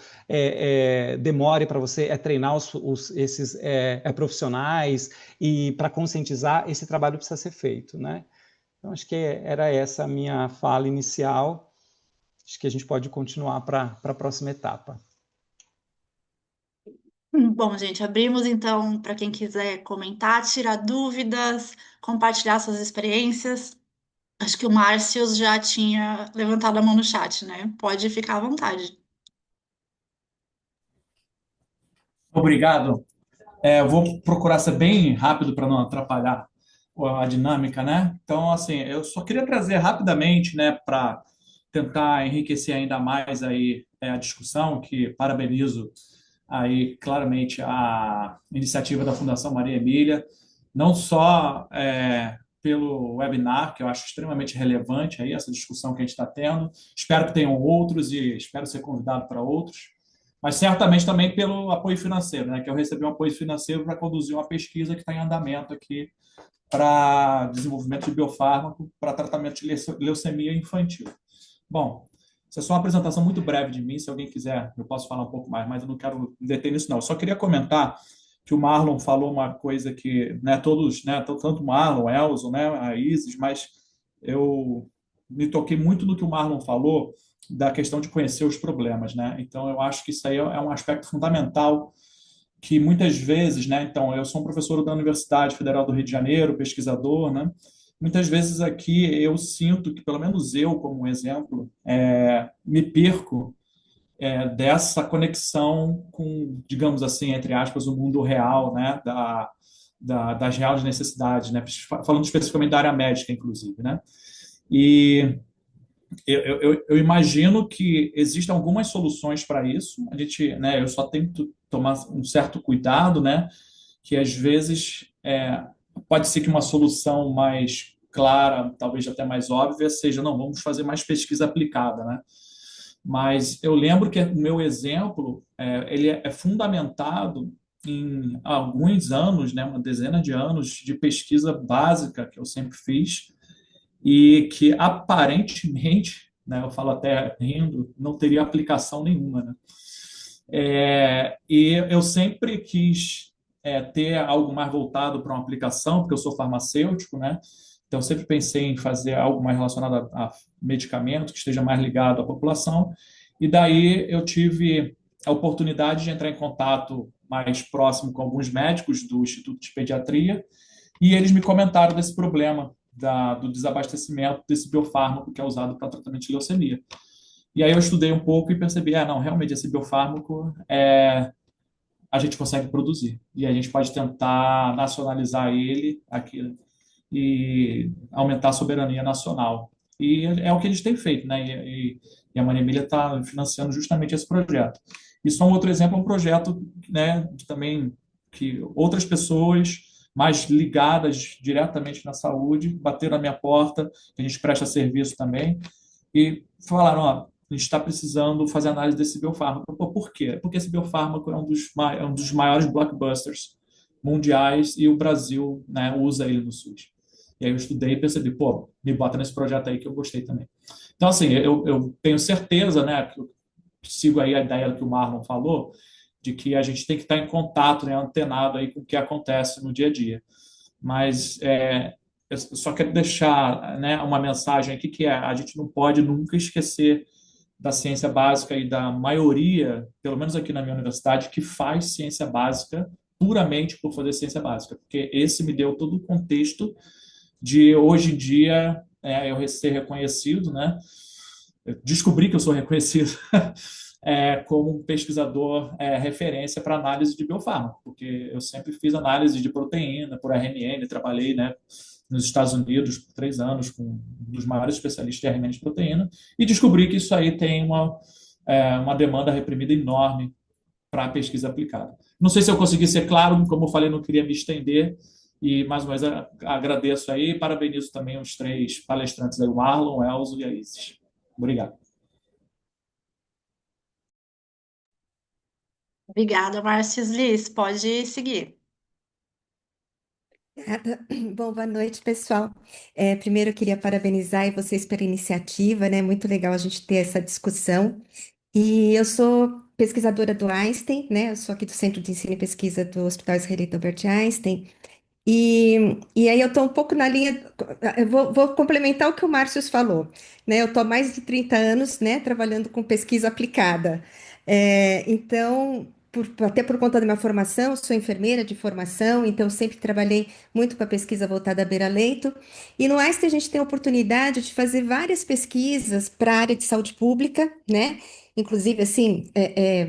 demore para você treinar esses profissionais, e para conscientizar, esse trabalho precisa ser feito, né? Então, acho que era essa a minha fala inicial. Acho que a gente pode continuar para a próxima etapa. Bom, gente, abrimos então para quem quiser comentar, tirar dúvidas, compartilhar suas experiências. Acho que o Márcio já tinha levantado a mão no chat, né? Pode ficar à vontade. Obrigado. Eu vou procurar ser bem rápido para não atrapalhar a dinâmica, né? Então, assim, eu só queria trazer rapidamente, né, para tentar enriquecer ainda mais aí a discussão, que parabenizo aí claramente a iniciativa da Fundação Maria Emília, não só pelo webinar, que eu acho extremamente relevante aí essa discussão que a gente está tendo. Espero que tenham outros e espero ser convidado para outros, mas certamente também pelo apoio financeiro, né? Que eu recebi um apoio financeiro para conduzir uma pesquisa que está em andamento aqui para desenvolvimento de biofármaco para tratamento de leucemia infantil. Bom, essa é só uma apresentação muito breve de mim. Se alguém quiser, eu posso falar um pouco mais, mas eu não quero me deter nisso, não. Eu só queria comentar que o Marlon falou uma coisa que, né, todos, né, tanto o Marlon, o Elzo, né, a Isis, mas eu me toquei muito no que o Marlon falou da questão de conhecer os problemas, né? Então, eu acho que isso aí é um aspecto fundamental que muitas vezes, né? Então, eu sou um professor da Universidade Federal do Rio de Janeiro, pesquisador, né? Muitas vezes aqui eu sinto que, pelo menos eu, como exemplo, me perco dessa conexão com, digamos assim, entre aspas, o mundo real, né? Das reais necessidades, né? Falando especificamente da área médica, inclusive, né? E eu imagino que existem algumas soluções para isso. A gente, né, eu só tento tomar um certo cuidado, né, que às vezes pode ser que uma solução mais clara, talvez até mais óbvia, seja, não, vamos fazer mais pesquisa aplicada, né? Mas eu lembro que o meu exemplo, ele é fundamentado em alguns anos, né, uma dezena de anos de pesquisa básica que eu sempre fiz, e que aparentemente, né, eu falo até rindo, não teria aplicação nenhuma, né? E eu sempre quis ter algo mais voltado para uma aplicação, porque eu sou farmacêutico, né? Então, eu sempre pensei em fazer algo mais relacionado a medicamento, que esteja mais ligado à população, e daí eu tive a oportunidade de entrar em contato mais próximo com alguns médicos do Instituto de Pediatria, E eles me comentaram desse problema do desabastecimento desse biofármaco que é usado para tratamento de leucemia. E aí eu estudei um pouco e percebi, não, realmente esse biofármaco a gente consegue produzir. E a gente pode tentar nacionalizar ele aqui e aumentar a soberania nacional. E é o que eles têm feito, né? E a Maria Emília está financiando justamente esse projeto. E só um outro exemplo, é um projeto, né, também que outras pessoas mais ligadas diretamente na saúde bateram na minha porta, que a gente presta serviço também, e falaram, ó, a gente está precisando fazer análise desse biofármaco. Pô, por quê? Porque esse biofármaco é um dos maiores blockbusters mundiais e o Brasil, né, usa ele no SUS. E aí eu estudei e percebi, pô, me bota nesse projeto aí que eu gostei também. Então, assim, eu tenho certeza, né, que eu sigo aí a ideia que o Marlon falou, de que a gente tem que estar em contato, né, antenado aí com o que acontece no dia a dia. Mas eu só quero deixar, né, uma mensagem aqui que a gente não pode nunca esquecer da ciência básica e da maioria, pelo menos aqui na minha universidade, que faz ciência básica puramente por fazer ciência básica, porque esse me deu todo o contexto de hoje em dia eu ser reconhecido, né? Eu descobri que eu sou reconhecido como um pesquisador referência para análise de biofármaco, porque eu sempre fiz análise de proteína por RNN, trabalhei, né, nos Estados Unidos por 3 anos com um dos maiores especialistas de RNN de proteína e descobri que isso aí tem uma demanda reprimida enorme para a pesquisa aplicada. Não sei se eu consegui ser claro, como eu falei, não queria me estender, e mais uma vez agradeço aí e parabenizo também os 3 palestrantes aí, o Marlon, o Elzo e a Isis. Obrigado. Obrigada, Márcio Liz. Pode seguir. Obrigada. Bom, boa noite, pessoal. Primeiro, eu queria parabenizar vocês pela iniciativa, né? Muito legal a gente ter essa discussão. E eu sou pesquisadora do Einstein, né? Eu sou aqui do Centro de Ensino e Pesquisa do Hospital Israelita Albert Einstein. E aí eu estou um pouco na linha, eu vou complementar o que o Márcio falou, né? Eu estou há mais de 30 anos, né, trabalhando com pesquisa aplicada. Então, até por conta da minha formação, eu sou enfermeira de formação, então sempre trabalhei muito com a pesquisa voltada à beira-leito. E no Einstein a gente tem a oportunidade de fazer várias pesquisas para a área de saúde pública, né? Inclusive, assim,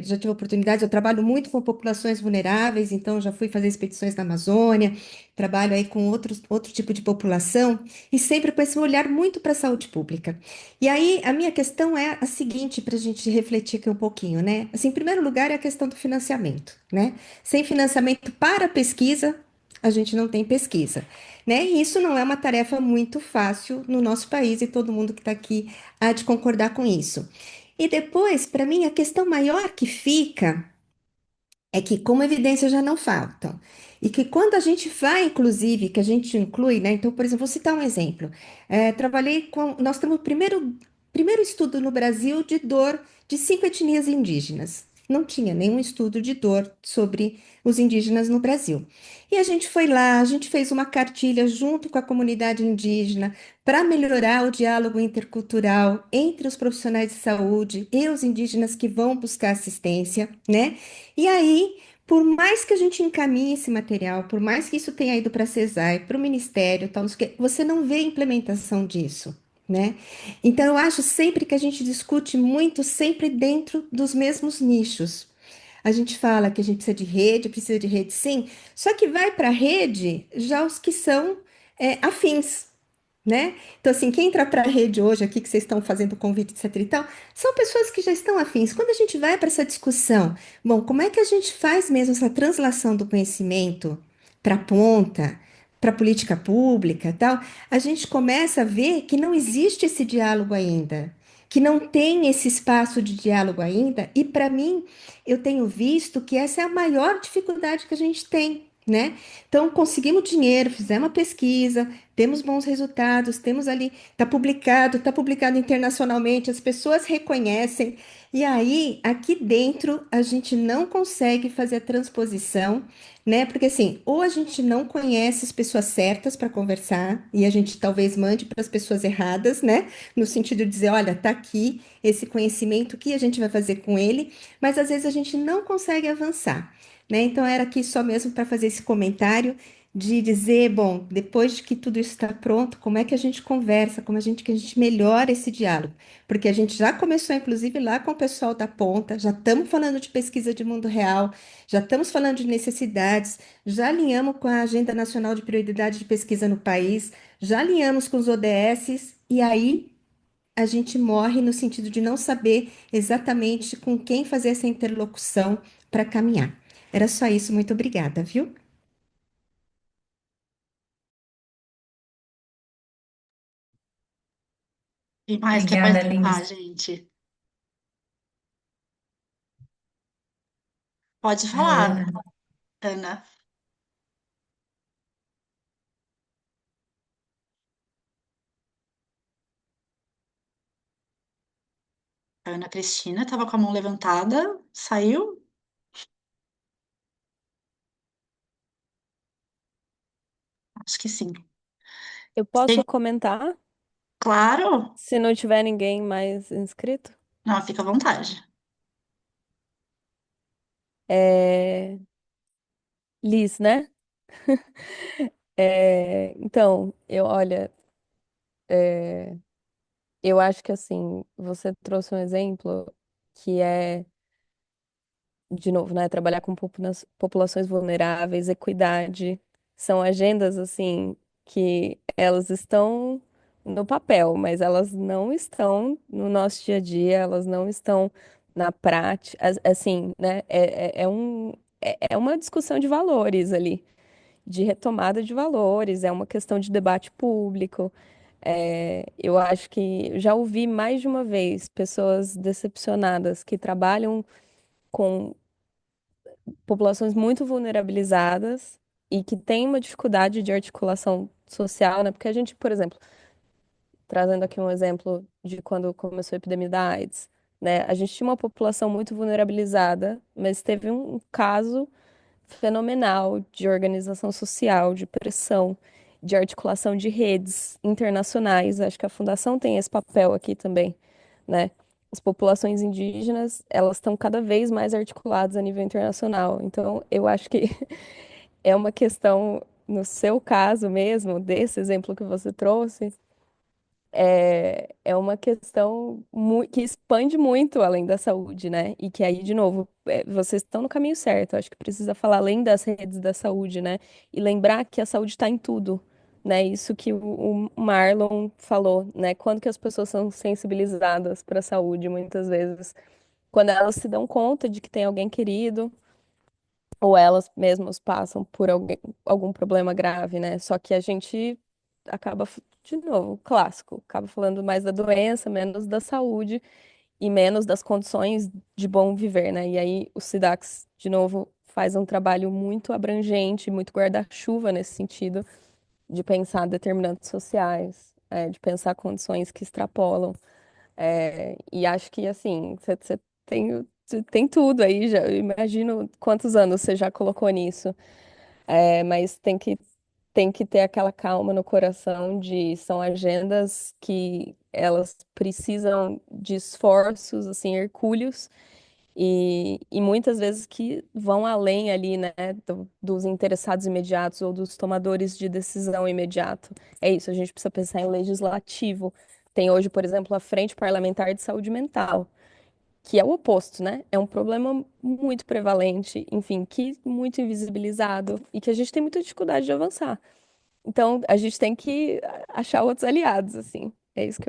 já tive a oportunidade, eu trabalho muito com populações vulneráveis, então já fui fazer expedições na Amazônia, trabalho aí com outro tipo de população, e sempre com esse olhar muito para a saúde pública. E aí, a minha questão é a seguinte, para a gente refletir aqui um pouquinho, né? Assim, em primeiro lugar, é a questão do financiamento, né? Sem financiamento para a pesquisa, a gente não tem pesquisa, né? E isso não é uma tarefa muito fácil no nosso país, e todo mundo que está aqui há de concordar com isso. E depois, para mim, a questão maior que fica é que, como evidências já não faltam, e que quando a gente vai, inclusive, que a gente inclui, né? Então, por exemplo, vou citar um exemplo. Nós temos o primeiro estudo no Brasil de dor de 5 etnias indígenas. Não tinha nenhum estudo de dor sobre os indígenas no Brasil. E a gente foi lá, a gente fez uma cartilha junto com a comunidade indígena para melhorar o diálogo intercultural entre os profissionais de saúde e os indígenas que vão buscar assistência, né? E aí, por mais que a gente encaminhe esse material, por mais que isso tenha ido para a CESAI, para o Ministério, tal, não sei o quê, você não vê a implementação disso, né? Então, eu acho sempre que a gente discute muito, sempre dentro dos mesmos nichos. A gente fala que a gente precisa de rede sim, só que vai para a rede já os que são afins, né? Então, assim, quem entra para a rede hoje aqui, que vocês estão fazendo convite, etc e tal, são pessoas que já estão afins. Quando a gente vai para essa discussão, bom, como é que a gente faz mesmo essa translação do conhecimento para a ponta, para a política pública, tal, a gente começa a ver que não existe esse diálogo ainda, que não tem esse espaço de diálogo ainda, e para mim, eu tenho visto que essa é a maior dificuldade que a gente tem, né? Então, conseguimos dinheiro, fizemos uma pesquisa, temos bons resultados, temos ali, está publicado internacionalmente, as pessoas reconhecem, e aí, aqui dentro, a gente não consegue fazer a transposição, né? Porque assim, ou a gente não conhece as pessoas certas para conversar, e a gente talvez mande para as pessoas erradas, né? No sentido de dizer, olha, tá aqui esse conhecimento, o que a gente vai fazer com ele, mas às vezes a gente não consegue avançar, né? Então, era aqui só mesmo para fazer esse comentário de dizer, bom, depois de que tudo isso está pronto, como é que a gente conversa, que a gente melhora esse diálogo? Porque a gente já começou, inclusive, lá com o pessoal da ponta, já estamos falando de pesquisa de mundo real, já estamos falando de necessidades, já alinhamos com a Agenda Nacional de Prioridade de Pesquisa no país, já alinhamos com os ODSs, e aí a gente morre no sentido de não saber exatamente com quem fazer essa interlocução para caminhar. Era só isso, muito obrigada, viu? Quem mais quer Obrigada, participar, Liz. gente? Pode A falar, Ana. Ana. A Ana Cristina estava com a mão levantada, saiu? Acho que sim. Eu Sim, posso comentar claro. se não tiver ninguém mais inscrito? Não, fica à vontade. É... Liz, né? Então, olha, é, eu acho que assim, você trouxe um exemplo que é, de novo, né, trabalhar com populações vulneráveis, equidade, são agendas assim que elas estão no papel, mas elas não estão no nosso dia a dia, elas não estão na prática, assim, né, é uma discussão de valores ali, de retomada de valores, é uma questão de debate público. Eu acho que já ouvi mais de uma vez pessoas decepcionadas que trabalham com populações muito vulnerabilizadas e que têm uma dificuldade de articulação social, né? Porque a gente, por exemplo, trazendo aqui um exemplo de quando começou a epidemia da AIDS, né? A gente tinha uma população muito vulnerabilizada, mas teve um caso fenomenal de organização social, de pressão, de articulação de redes internacionais. Acho que a Fundação tem esse papel aqui também, né? As populações indígenas, elas estão cada vez mais articuladas a nível internacional. Então, eu acho que é uma questão, no seu caso mesmo, desse exemplo que você trouxe, é uma questão que expande muito além da saúde, né? E que aí, de novo, vocês estão no caminho certo. Acho que precisa falar além das redes da saúde, né? E lembrar que a saúde está em tudo, né? Isso que o Marlon falou, né? Quando que as pessoas são sensibilizadas para a saúde, muitas vezes, quando elas se dão conta de que tem alguém querido ou elas mesmas passam por algum problema grave, né? Só que a gente acaba, de novo, clássico, acaba falando mais da doença, menos da saúde e menos das condições de bom viver, né? E aí o SIDAX, de novo, faz um trabalho muito abrangente, muito guarda-chuva nesse sentido, de pensar determinantes sociais, de pensar condições que extrapolam. E acho que, assim, você tem tudo aí, já, eu imagino quantos anos você já colocou nisso. Mas tem que ter aquela calma no coração de são agendas que elas precisam de esforços, assim, hercúleos, e muitas vezes que vão além ali, né, dos interessados imediatos ou dos tomadores de decisão imediato. É isso, a gente precisa pensar em legislativo. Tem hoje, por exemplo, a Frente Parlamentar de Saúde Mental, que é o oposto, né? É um problema muito prevalente, enfim, que muito invisibilizado e que a gente tem muita dificuldade de avançar. Então, a gente tem que achar outros aliados, assim. É isso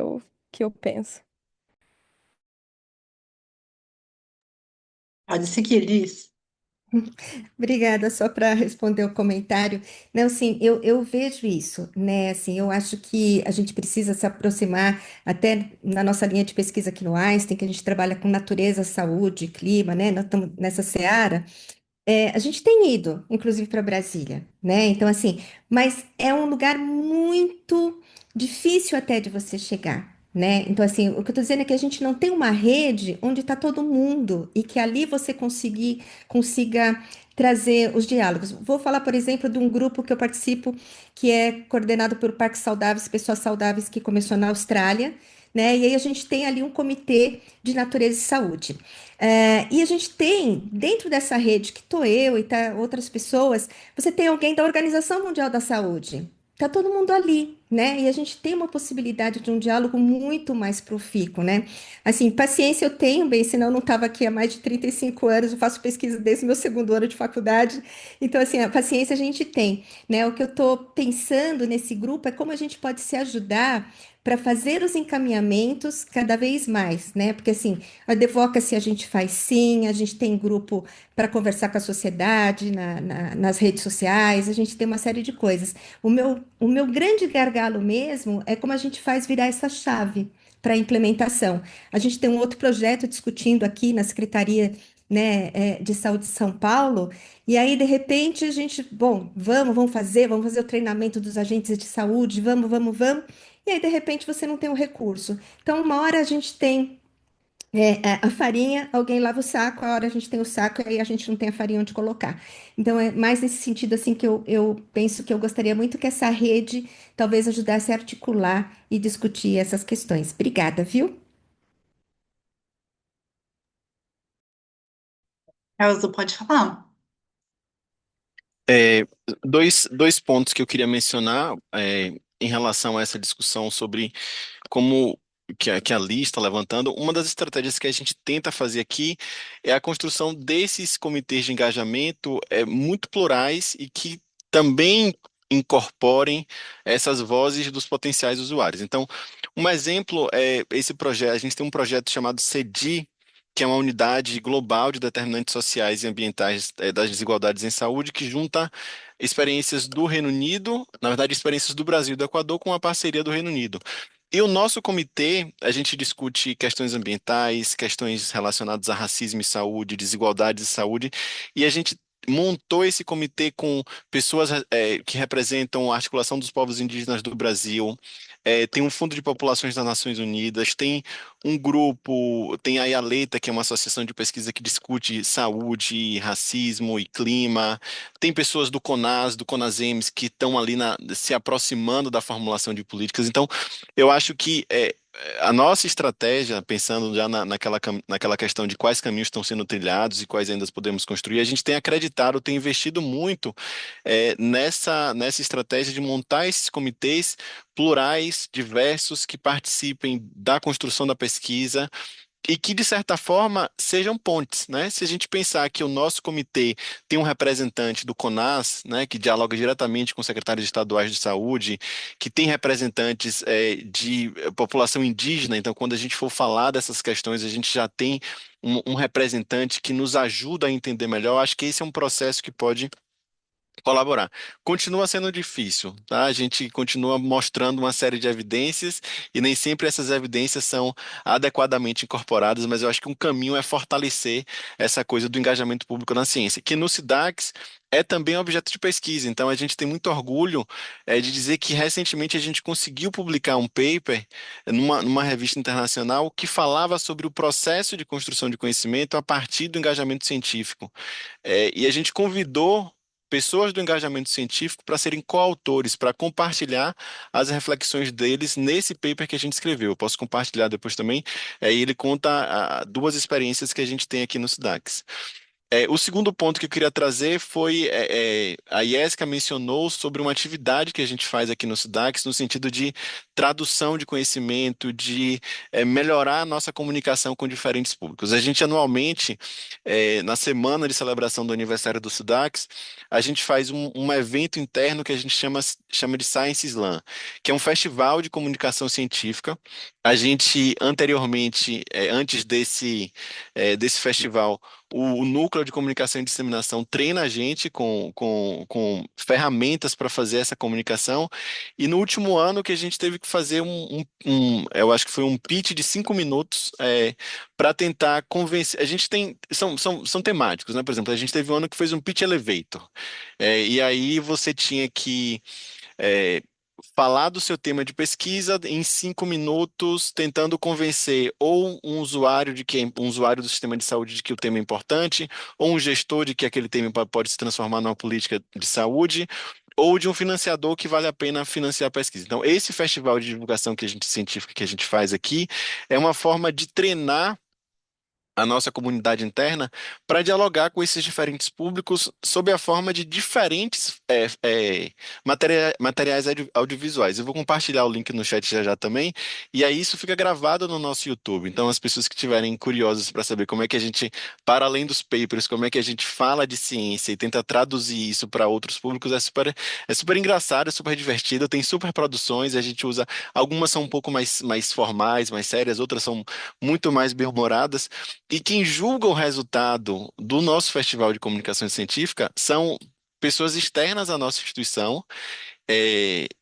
que eu penso. Pode seguir, Liz. Obrigada, só para responder o comentário. Não, sim, eu vejo isso, né? Assim, eu acho que a gente precisa se aproximar, até na nossa linha de pesquisa aqui no Einstein, que a gente trabalha com natureza, saúde, clima, né? Nós estamos nessa seara. A gente tem ido, inclusive, para Brasília, né? Então, assim, mas é um lugar muito difícil até de você chegar, né? Então, assim, o que eu estou dizendo é que a gente não tem uma rede onde está todo mundo e que ali você consiga trazer os diálogos. Vou falar, por exemplo, de um grupo que eu participo, que é coordenado por Parques Saudáveis, Pessoas Saudáveis, que começou na Austrália. né? E aí a gente tem ali um comitê de natureza e saúde. E a gente tem, dentro dessa rede, que estou eu e tá outras pessoas, você tem alguém da Organização Mundial da Saúde. Tá todo mundo ali, né? E a gente tem uma possibilidade de um diálogo muito mais profícuo, né? Assim, paciência eu tenho, bem, senão eu não estava aqui há mais de 35 anos, eu faço pesquisa desde o meu segundo ano de faculdade. Então, assim, a paciência a gente tem, né? O que eu estou pensando nesse grupo é como a gente pode se ajudar para fazer os encaminhamentos cada vez mais, né? Porque assim, a advocacy a gente faz sim, a gente tem grupo para conversar com a sociedade, nas redes sociais, a gente tem uma série de coisas. O meu grande gargalo mesmo é como a gente faz virar essa chave para a implementação. A gente tem um outro projeto discutindo aqui na Secretaria, né, de Saúde de São Paulo, e aí, de repente, a gente, bom, vamos fazer o treinamento dos agentes de saúde, vamos. E aí, de repente, você não tem o recurso. Então, uma hora a gente tem a farinha, alguém lava o saco, a hora a gente tem o saco, e aí a gente não tem a farinha onde colocar. Então, é mais nesse sentido, assim, que eu penso que eu gostaria muito que essa rede talvez ajudasse a articular e discutir essas questões. Obrigada, viu? Elza, pode falar. É, dois pontos que eu queria mencionar em relação a essa discussão sobre como que a Li está levantando. Uma das estratégias que a gente tenta fazer aqui é a construção desses comitês de engajamento muito plurais e que também incorporem essas vozes dos potenciais usuários. Então, um exemplo é esse projeto. A gente tem um projeto chamado CEDI, que é uma unidade global de determinantes sociais e ambientais das desigualdades em saúde, que junta experiências do Reino Unido, na verdade, experiências do Brasil e do Equador com a parceria do Reino Unido. E o nosso comitê, a gente discute questões ambientais, questões relacionadas a racismo e saúde, desigualdades e saúde, e a gente montou esse comitê com pessoas que representam a articulação dos povos indígenas do Brasil, tem um Fundo de Populações das Nações Unidas, tem um grupo, tem a IALETA, que é uma associação de pesquisa que discute saúde, racismo e clima, tem pessoas do CONAS, do CONASEMS, que estão ali se aproximando da formulação de políticas. Então, eu acho que a nossa estratégia, pensando já naquela questão de quais caminhos estão sendo trilhados e quais ainda podemos construir, a gente tem acreditado, tem investido muito nessa estratégia de montar esses comitês plurais, diversos, que participem da construção da pesquisa e que, de certa forma, sejam pontes, né? Se a gente pensar que o nosso comitê tem um representante do CONAS, né, que dialoga diretamente com secretários estaduais de saúde, que tem representantes de população indígena, então, quando a gente for falar dessas questões, a gente já tem um representante que nos ajuda a entender melhor. Acho que esse é um processo que pode colaborar. Continua sendo difícil, tá? A gente continua mostrando uma série de evidências e nem sempre essas evidências são adequadamente incorporadas, mas eu acho que um caminho é fortalecer essa coisa do engajamento público na ciência, que no SIDAX é também objeto de pesquisa. Então a gente tem muito orgulho de dizer que recentemente a gente conseguiu publicar um paper numa revista internacional que falava sobre o processo de construção de conhecimento a partir do engajamento científico. E a gente convidou pessoas do engajamento científico para serem coautores, para compartilhar as reflexões deles nesse paper que a gente escreveu. Eu posso compartilhar depois também. E ele conta duas experiências que a gente tem aqui no SIDAX. O segundo ponto que eu queria trazer foi, a Jéssica mencionou sobre uma atividade que a gente faz aqui no SIDAX, no sentido de tradução de conhecimento, de melhorar a nossa comunicação com diferentes públicos. A gente anualmente, na semana de celebração do aniversário do SIDAX, a gente faz um evento interno que a gente chama de Science Slam, que é um festival de comunicação científica. A gente, anteriormente, antes desse festival, o Núcleo de Comunicação e Disseminação treina a gente com ferramentas para fazer essa comunicação. E no último ano que a gente teve que fazer eu acho que foi um pitch de 5 minutos para tentar convencer. A gente tem. São temáticos, né? Por exemplo, a gente teve um ano que fez um pitch elevator. E aí você tinha que. é, Falar do seu tema de pesquisa em 5 minutos, tentando convencer ou um usuário um usuário do sistema de saúde de que o tema é importante, ou um gestor de que aquele tema pode se transformar numa política de saúde, ou de um financiador que vale a pena financiar a pesquisa. Então, esse festival de divulgação científica que a gente faz aqui é uma forma de treinar a nossa comunidade interna para dialogar com esses diferentes públicos sob a forma de diferentes materiais audiovisuais. Eu vou compartilhar o link no chat já já também, e aí isso fica gravado no nosso YouTube. Então, as pessoas que estiverem curiosas para saber como é que a gente, para além dos papers, como é que a gente fala de ciência e tenta traduzir isso para outros públicos, é super engraçado, é super divertido, tem super produções, a gente usa, algumas são um pouco mais formais, mais sérias, outras são muito mais bem-humoradas. E quem julga o resultado do nosso Festival de Comunicação Científica são pessoas externas à nossa instituição,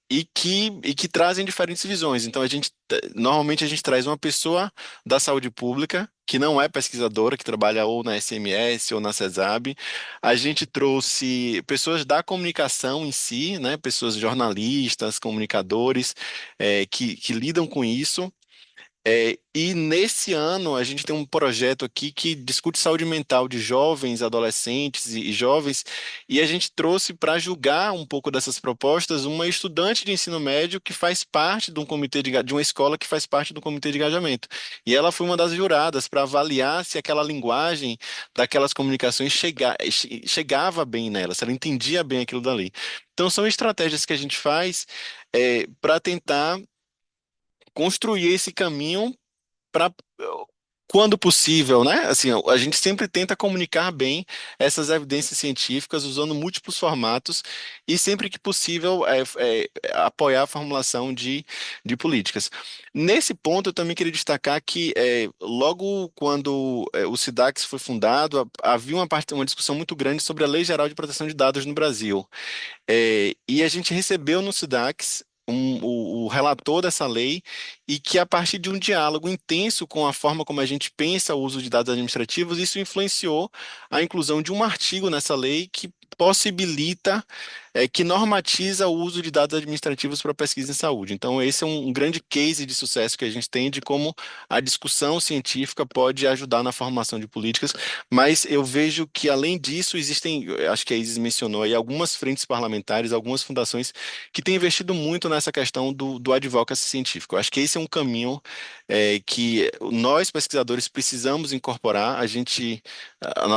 e que trazem diferentes visões. Então, normalmente a gente traz uma pessoa da saúde pública, que não é pesquisadora, que trabalha ou na SMS ou na CESAB. A gente trouxe pessoas da comunicação em si, né? Pessoas jornalistas, comunicadores, que lidam com isso. E nesse ano a gente tem um projeto aqui que discute saúde mental de jovens, adolescentes e jovens, e a gente trouxe para julgar um pouco dessas propostas uma estudante de ensino médio que faz parte de um de uma escola que faz parte do comitê de engajamento. E ela foi uma das juradas para avaliar se aquela linguagem daquelas comunicações chegava bem nela, se ela entendia bem aquilo dali. Então são estratégias que a gente faz para tentar construir esse caminho para, quando possível, né? Assim, a gente sempre tenta comunicar bem essas evidências científicas usando múltiplos formatos e sempre que possível apoiar a formulação de políticas. Nesse ponto, eu também queria destacar que logo quando o SIDAX foi fundado, havia uma discussão muito grande sobre a Lei Geral de Proteção de Dados no Brasil. E a gente recebeu no SIDAX o relator dessa lei e que, a partir de um diálogo intenso com a forma como a gente pensa o uso de dados administrativos, isso influenciou a inclusão de um artigo nessa lei que possibilita, que normatiza o uso de dados administrativos para pesquisa em saúde. Então, esse é um grande case de sucesso que a gente tem de como a discussão científica pode ajudar na formação de políticas, mas eu vejo que, além disso, existem, eu acho que a Isis mencionou aí, algumas frentes parlamentares, algumas fundações que têm investido muito nessa questão do advocacy científico. Eu acho que esse é um caminho que nós, pesquisadores, precisamos incorporar.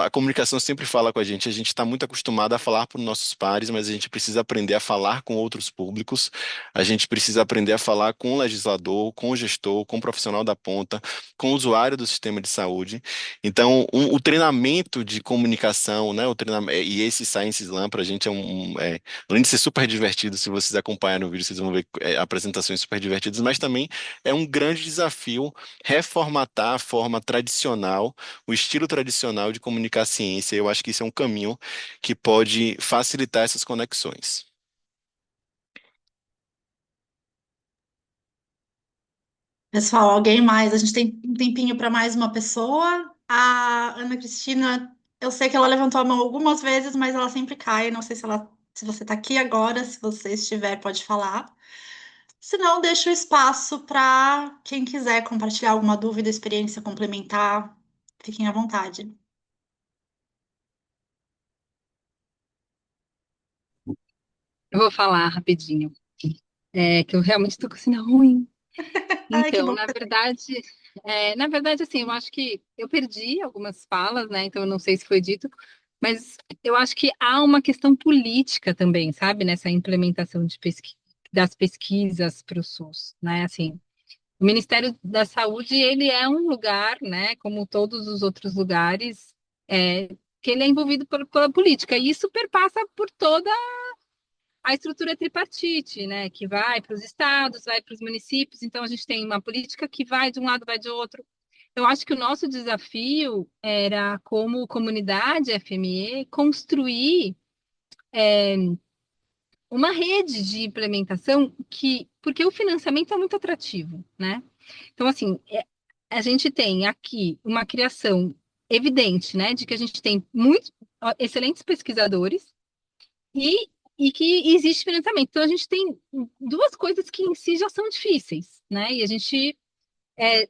A comunicação sempre fala com a gente está muito acostumado a falar para os nossos pares, mas a gente precisa aprender a falar com outros públicos, a gente precisa aprender a falar com o legislador, com o gestor, com o profissional da ponta, com o usuário do sistema de saúde. Então, o treinamento de comunicação, né, o treinamento, e esse Science Slam para a gente além de ser super divertido, se vocês acompanharem o vídeo, vocês vão ver apresentações super divertidas, mas também é um grande desafio reformatar a forma tradicional, o estilo tradicional de comunicar a ciência. Eu acho que isso é um caminho que pode facilitar essas conexões. Pessoal, alguém mais? A gente tem um tempinho para mais uma pessoa. A Ana Cristina, eu sei que ela levantou a mão algumas vezes, mas ela sempre cai. Não sei se você está aqui agora, se você estiver, pode falar. Se não, deixa o espaço para quem quiser compartilhar alguma dúvida, experiência complementar. Fiquem à vontade. Eu vou falar rapidinho, que eu realmente estou com sinal ruim. Ai, que Então, bom. na verdade, assim, eu acho que eu perdi algumas falas, né? Então, eu não sei se foi dito, mas eu acho que há uma questão política também, sabe? Nessa implementação das pesquisas para o SUS, né? Assim, o Ministério da Saúde, ele é um lugar, né? Como todos os outros lugares, é, que ele é envolvido pela política. E isso perpassa por toda a estrutura tripartite, né, que vai para os estados, vai para os municípios, então a gente tem uma política que vai de um lado, vai de outro. Eu acho que o nosso desafio era, como comunidade FME, construir uma rede de implementação porque o financiamento é muito atrativo, né? Então, assim, a gente tem aqui uma criação evidente, né, de que a gente tem muitos excelentes pesquisadores e que existe financiamento. Então, a gente tem duas coisas que em si já são difíceis, né? E a gente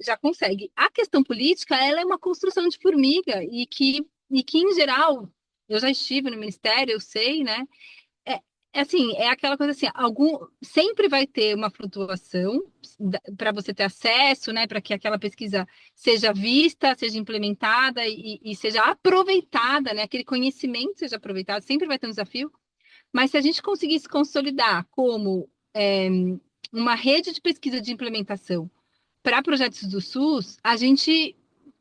já consegue. A questão política, ela é uma construção de formiga em geral, eu já estive no Ministério, eu sei, né? É, assim, é aquela coisa assim, sempre vai ter uma flutuação para você ter acesso, né, para que aquela pesquisa seja vista, seja implementada e seja aproveitada, né, aquele conhecimento seja aproveitado, sempre vai ter um desafio, mas se a gente conseguir se consolidar como uma rede de pesquisa de implementação para projetos do SUS, a gente,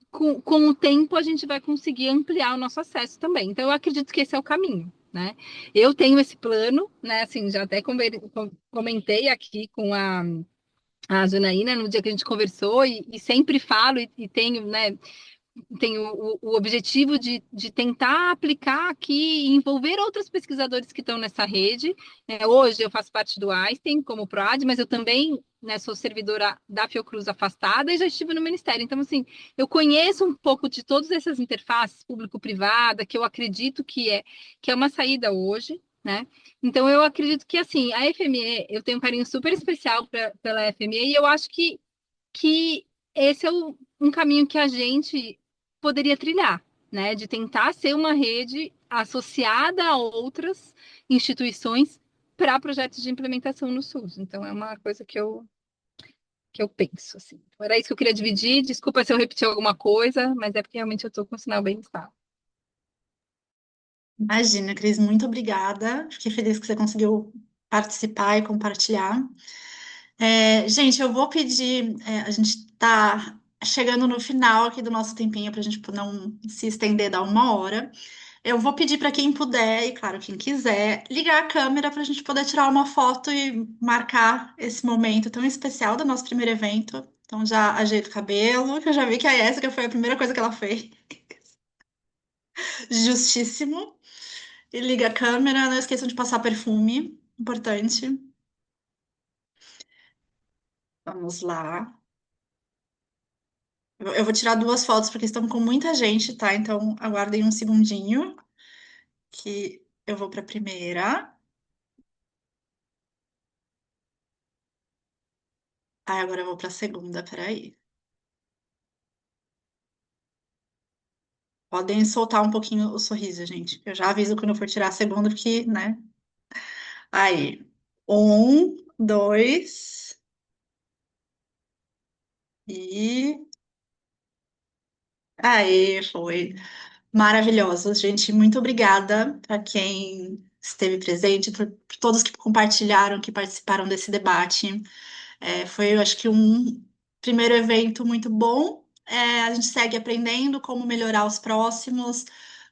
com o tempo, a gente vai conseguir ampliar o nosso acesso também. Então, eu acredito que esse é o caminho, né? Eu tenho esse plano, né? Assim, já até comentei aqui com a Janaína no dia que a gente conversou e sempre falo e tenho, né? Tenho o objetivo de tentar aplicar aqui e envolver outros pesquisadores que estão nessa rede. Hoje eu faço parte do Einstein como PROAD, mas eu também, né, sou servidora da Fiocruz afastada e já estive no Ministério. Então, assim, eu conheço um pouco de todas essas interfaces público-privada, que eu acredito que é uma saída hoje, né? Então, eu acredito que, assim, a FME, eu tenho um carinho super especial pela FME e eu acho que esse é um caminho que a gente poderia trilhar, né? De tentar ser uma rede associada a outras instituições para projetos de implementação no SUS. Então, é uma coisa que eu penso, assim. Então, era isso que eu queria dividir. Desculpa se eu repeti alguma coisa, mas é porque realmente eu estou com o sinal bem instável. Imagina, Cris, muito obrigada. Fiquei feliz que você conseguiu participar e compartilhar. Gente, eu vou pedir, a gente está chegando no final aqui do nosso tempinho para a gente não se estender da 1 hora. Eu vou pedir para quem puder, e claro, quem quiser, ligar a câmera para a gente poder tirar uma foto e marcar esse momento tão especial do nosso primeiro evento. Então já ajeito o cabelo, que eu já vi que a Jéssica foi a primeira coisa que ela fez. Justíssimo. E liga a câmera, não esqueçam de passar perfume, importante. Vamos lá. Eu vou tirar 2 fotos porque estão com muita gente, tá? Então aguardem um segundinho que eu vou para a primeira. Agora eu vou para a segunda, peraí. Podem soltar um pouquinho o sorriso, gente. Eu já aviso quando eu for tirar a segunda, porque, né? Aí. 1, 2. E. Aí, foi. Maravilhosos, gente. Muito obrigada para quem esteve presente, por todos que compartilharam, que participaram desse debate. Foi, eu acho que, um primeiro evento muito bom. A gente segue aprendendo como melhorar os próximos,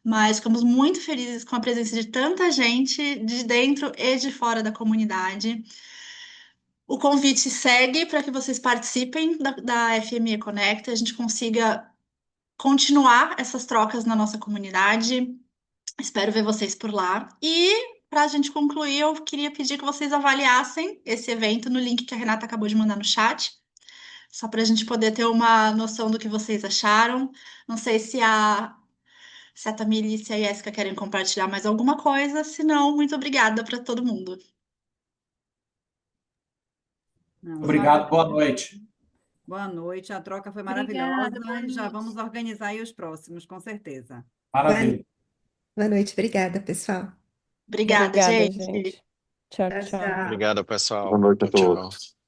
mas ficamos muito felizes com a presença de tanta gente de dentro e de fora da comunidade. O convite segue para que vocês participem da FME Connect, a gente consiga continuar essas trocas na nossa comunidade. Espero ver vocês por lá. E para a gente concluir, eu queria pedir que vocês avaliassem esse evento no link que a Renata acabou de mandar no chat, só para a gente poder ter uma noção do que vocês acharam. Não sei se a Tamile e se a Jéssica querem compartilhar mais alguma coisa, se não, muito obrigada para todo mundo. Não, só Obrigado, boa noite. boa noite, a troca foi Obrigada, maravilhosa boa e já noite. vamos organizar aí os próximos, com certeza. Maravilha. Boa noite, obrigada, pessoal. Obrigada, Obrigada, gente. gente. Tchau, Tchau, tchau. tchau. Obrigado, pessoal. Boa noite a Tchau, todos. tchau.